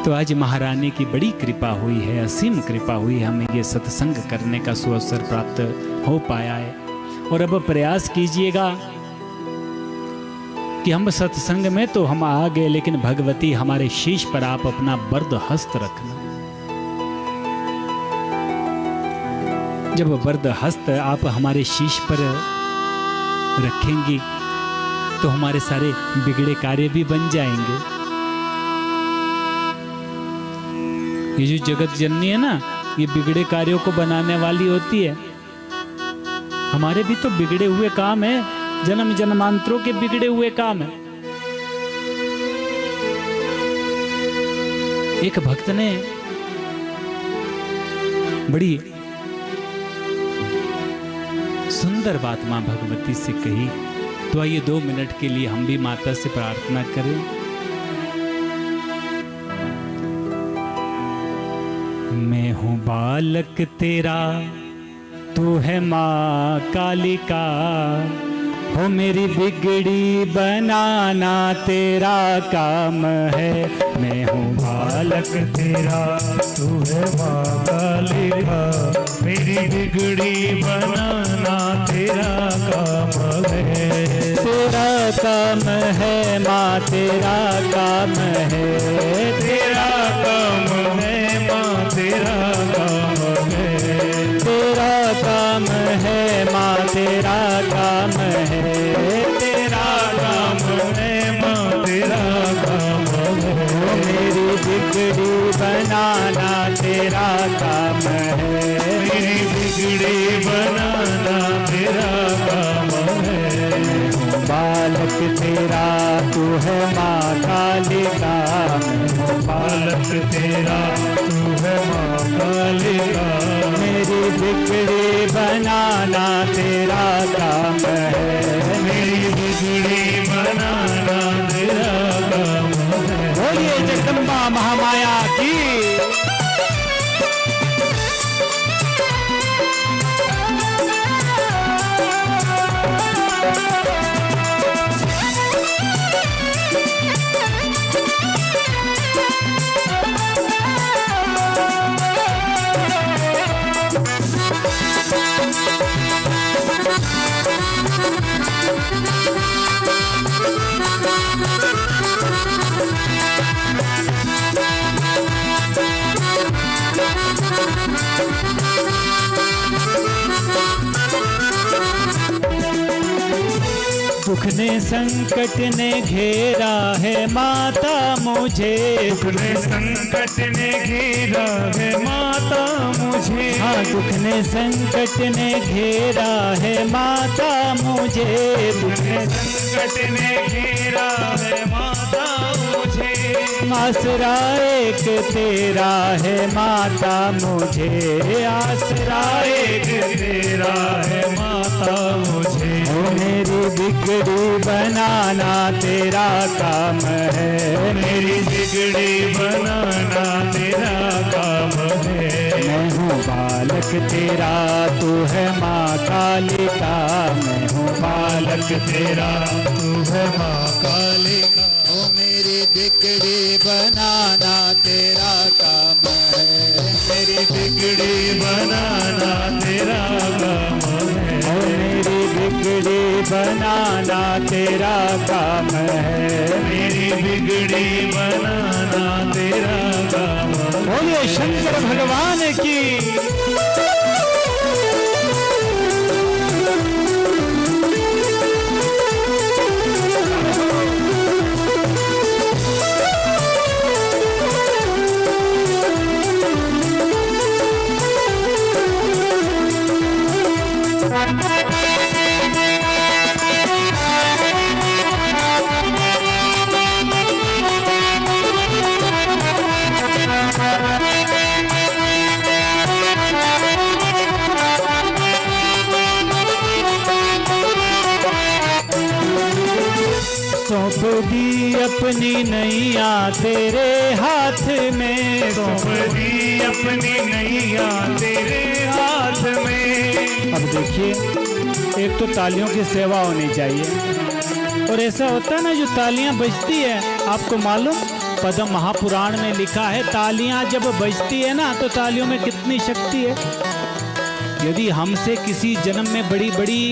तो आज महारानी की बड़ी कृपा हुई है, असीम कृपा हुई है, हमें ये सत्संग करने का सुअवसर प्राप्त हो पाया है। और अब प्रयास कीजिएगा कि हम सत्संग में तो हम आ गए, लेकिन भगवती हमारे शीश पर आप अपना वरद हस्त रखना। जब वरद हस्त आप हमारे शीश पर रखेंगी तो हमारे सारे बिगड़े कार्य भी बन जाएंगे। ये जो जगत जननी है ना, ये बिगड़े कार्यों को बनाने वाली होती है। हमारे भी तो बिगड़े हुए काम है, जन्म जन्मांतरों के बिगड़े हुए काम है। एक भक्त ने बड़ी सुंदर बात मां भगवती से कही, तो आइए 2 मिनट के लिए हम भी माता से प्रार्थना करें। मैं हूँ बालक तेरा, तू है माँ कालिका, हो मेरी बिगड़ी बनाना तेरा काम है। मैं हूँ बालक तेरा, तू है माँ कालिका, मेरी बिगड़ी बनाना तेरा काम है। तेरा काम है माँ, तेरा काम है, तेरा काम है माँ, तेरा काम है। तेरा काम है माँ, तेरा काम है, तेरा काम है माँ, तेरा काम है। मेरी बिगड़ी बनाना तेरा काम है, मेरी बिगड़ी बना कालिका, मैं हूँ बालक तेरा तू है माँ कालिका। मेरी बिगड़ी बनाना तेरा काम है, मेरी बिगड़ी बनाना तेरा काम है। बोलिए जगदम्बा महामाया की। दुख ने संकट ने घेरा है माता मुझे, दुख ने संकट ने घेरा है माता मुझे। हाँ दुख ने संकट ने घेरा है माता मुझे, दुख ने संकट ने घेरा है माता मुझे। आसरा एक तेरा है माता मुझे, आसरा एक तेरा है माता मुझे। ओ मेरी बिगड़ी बनाना तेरा काम है, मेरी बिगड़ी बनाना तेरा काम है। मैं हूँ बालक तेरा तू है माँ कालिका, मैं हूँ बालक तेरा तू है माँ कालिका। ओ मेरी बिगड़ी बनाना तेरा काम है, मेरी बिगड़ी बनाना तेरा काम है। ओ मेरी बिगड़ी बनाना तेरा काम है, मेरी बिगड़ी बनाना तेरा काम है। बोलिए शंकर भगवान की। सौंप दी अपनी नैया तेरे हाथ में, सौंप दी अपनी नैया तेरे हाथ में। अब देखिए एक तो तालियों की सेवा होनी चाहिए, और ऐसा होता है ना जो तालियां बजती है, आपको मालूम पद्म महापुराण में लिखा है तालियां जब बजती है ना तो तालियों में कितनी शक्ति है। यदि हमसे किसी जन्म में बड़ी बड़ी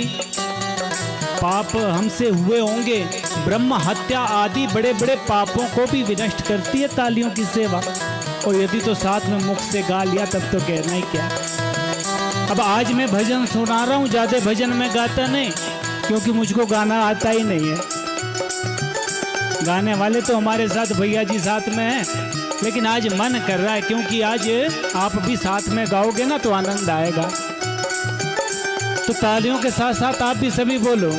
पाप हमसे हुए होंगे, ब्रह्म हत्या आदि बड़े बड़े पापों को भी विनष्ट करती है तालियों की सेवा। और यदि तो साथ में मुख से गा लिया तब तो कहना ही क्या। अब आज मैं भजन सुना रहा हूँ, ज्यादा भजन में गाता नहीं क्योंकि मुझको गाना आता ही नहीं है। गाने वाले तो हमारे साथ भैया जी साथ में हैं, लेकिन आज मन कर रहा है क्योंकि आज आप भी साथ में गाओगे ना तो आनंद आएगा। तो तालियों के साथ साथ आप भी सभी बोलो।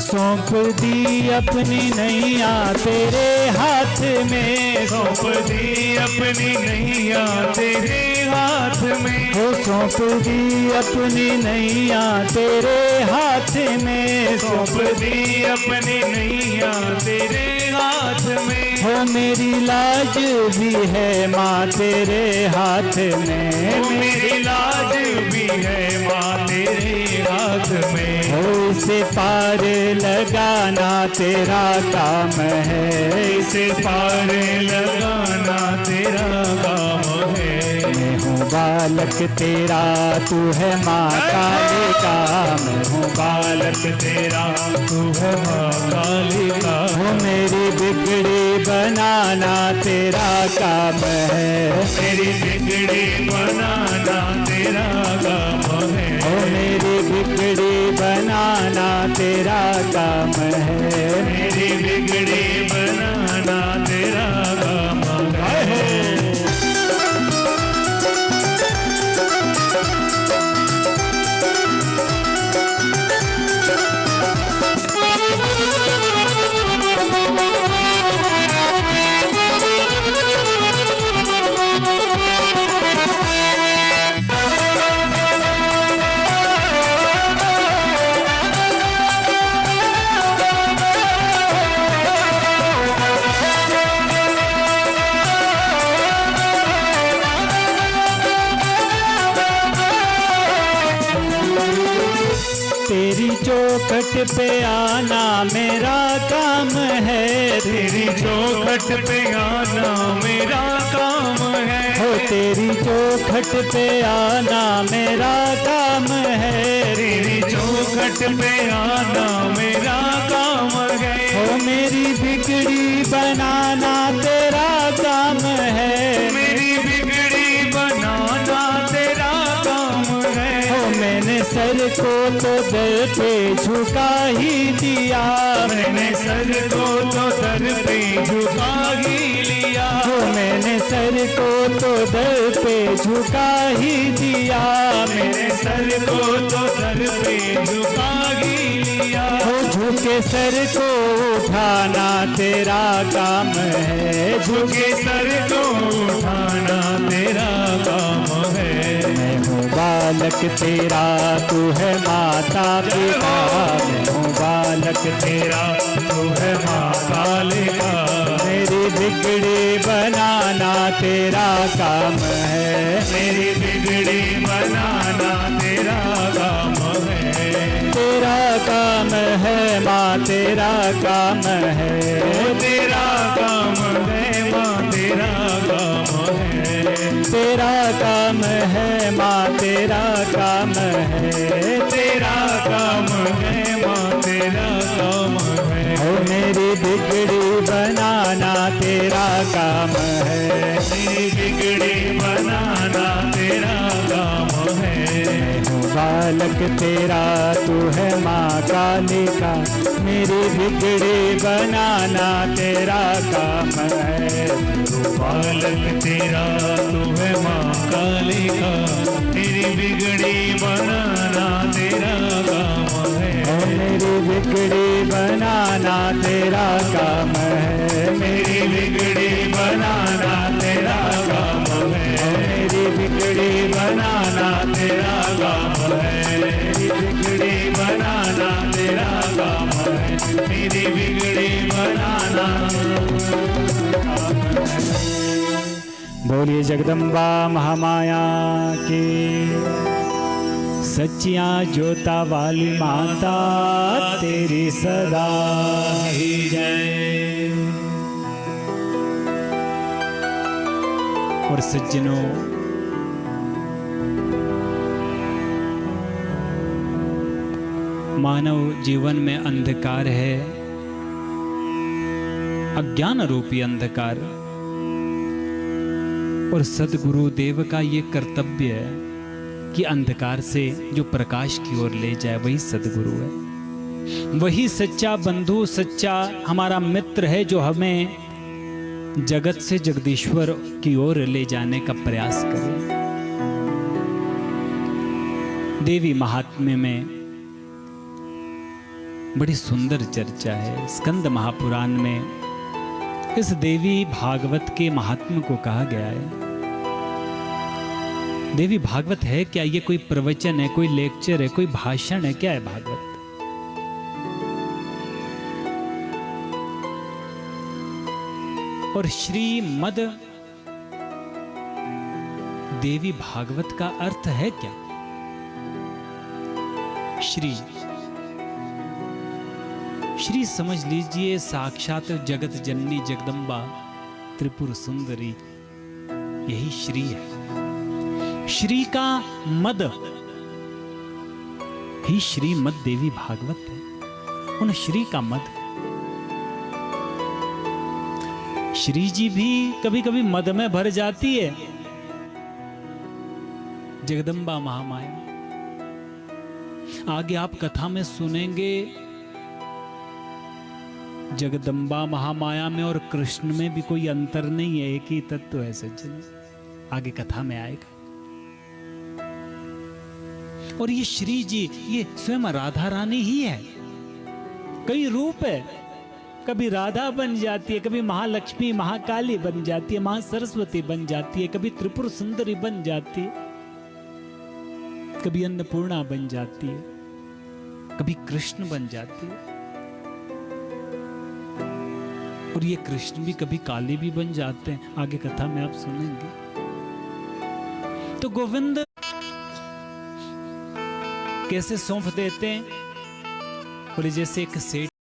सौंप दी अपनी नैया तेरे हाथ में, सौंप दी अपनी नैया तेरे हाथ में। हो सौंप दी अपनी नैया तेरे हाथ में, सौंप दी अपनी नैया तेरे हाथ में। हो मेरी लाज भी है माँ तेरे हाथ में, मेरी लाज भी है माँ तेरे हाथ में। हो इसे पार लगाना तेरा काम है, इसे पार लगाना तेरा काम है। मैं हूँ बालक तेरा तू है माँ कालिका, मैं हूँ बालक तेरा तू है माँ कालिका। हो मेरी बिगड़ी बनाना तेरा काम है, मेरी बिगड़ी बनाना तेरा काम है। हो मेरी बिगड़ी बनाना तेरा काम है, मेरी बिगड़ी बनाना तेरा काम है। चौखट पे आना मेरा काम है, तेरी चौखट पे आना मेरा काम है, हो तेरी चौखट पे आना मेरा काम है, तेरी चौखट पे आना मेरा काम है, हो मेरी बिगड़ी बनाना तेरा काम है, मेरी बिगड़ी बनाना तेरा काम है, हो मैंने सर को तो दर पे झुका ही दिया, मैंने सर को तो दर पे झुका ही लिया, हो मैंने सर को तो दर पे झुका ही दिया, मेरे सर को तो दर पे झुका ही लिया, हो झुके सर को उठाना तेरा काम है, झुके सर को उठाना तेरा काम है, मैं हूँ बालक तेरा तू है माता पिता, मैं हूँ बालक तेरा तू है माँ कालिका, मेरी बिगड़ी बनाना तेरा काम है, मेरी बिगड़ी बनाना तेरा काम है, तेरा काम है माँ तेरा काम है, तेरा काम है माँ तेरा काम है, तेरा काम है माँ तेरा काम है, तेरा काम है माँ तेरा काम है, हो मेरी बिगड़ी बनाना तेरा काम है, मेरी बिगड़ी बनाना तेरा काम है, मैं हूँ बालक तेरा तू है माँ कालिका, मेरी बिगड़ी बनाना तेरा काम है, बालक तेरा तू है माँ कालिका, तेरी बिगड़ी बनाना तेरा काम है, हो मेरी बिगड़ी बनाना तेरा काम है, मेरी बिगड़ी बनाना तेरा काम है, मेरी बिगड़ी बनाना तेरा काम है, मेरी बिगड़ी बनाना तेरा काम है, मेरी बिगड़ी बनाना बोलिए जगदम्बा महामाया की, सच्चिया जोता वाली माता तेरी सदा ही जय। और सज्जनों, मानव जीवन में अंधकार है, अज्ञान रूपी अंधकार, और सद्गुरु देव का ये कर्तव्य है कि अंधकार से जो प्रकाश की ओर ले जाए वही सद्गुरु है, वही सच्चा बंधु, सच्चा हमारा मित्र है जो हमें जगत से जगदीश्वर की ओर ले जाने का प्रयास करे। देवी महात्म्य में बड़ी सुंदर चर्चा है। स्कंद महापुराण में इस देवी भागवत के महात्म्य को कहा गया है। देवी भागवत है क्या? ये कोई प्रवचन है, कोई लेक्चर है, कोई भाषण है? क्या है भागवत? और श्रीमद देवी भागवत का अर्थ है क्या? श्री श्री समझ लीजिए साक्षात जगत जननी जगदम्बा त्रिपुर सुंदरी, यही श्री है। श्री का मद ही श्रीमद देवी भागवत है। उन श्री का मद, श्री जी भी कभी कभी मद में भर जाती है। जगदम्बा महामाया, आगे आप कथा में सुनेंगे जगदम्बा महामाया में और कृष्ण में भी कोई अंतर नहीं है, एक ही तत्व है सज्जन। आगे कथा में आएगा। और ये श्री जी ये स्वयं राधा रानी ही है। कई रूप है, कभी राधा बन जाती है, कभी महालक्ष्मी महाकाली बन जाती है, मां सरस्वती बन जाती है, कभी त्रिपुर सुंदरी बन जाती है, कभी अन्नपूर्णा बन जाती है, कभी कृष्ण बन जाती है। और ये कृष्ण भी कभी काले भी बन जाते हैं, आगे कथा में आप सुनेंगे। तो गोविंद कैसे सौंप देते हैं? बोले जैसे एक सेठ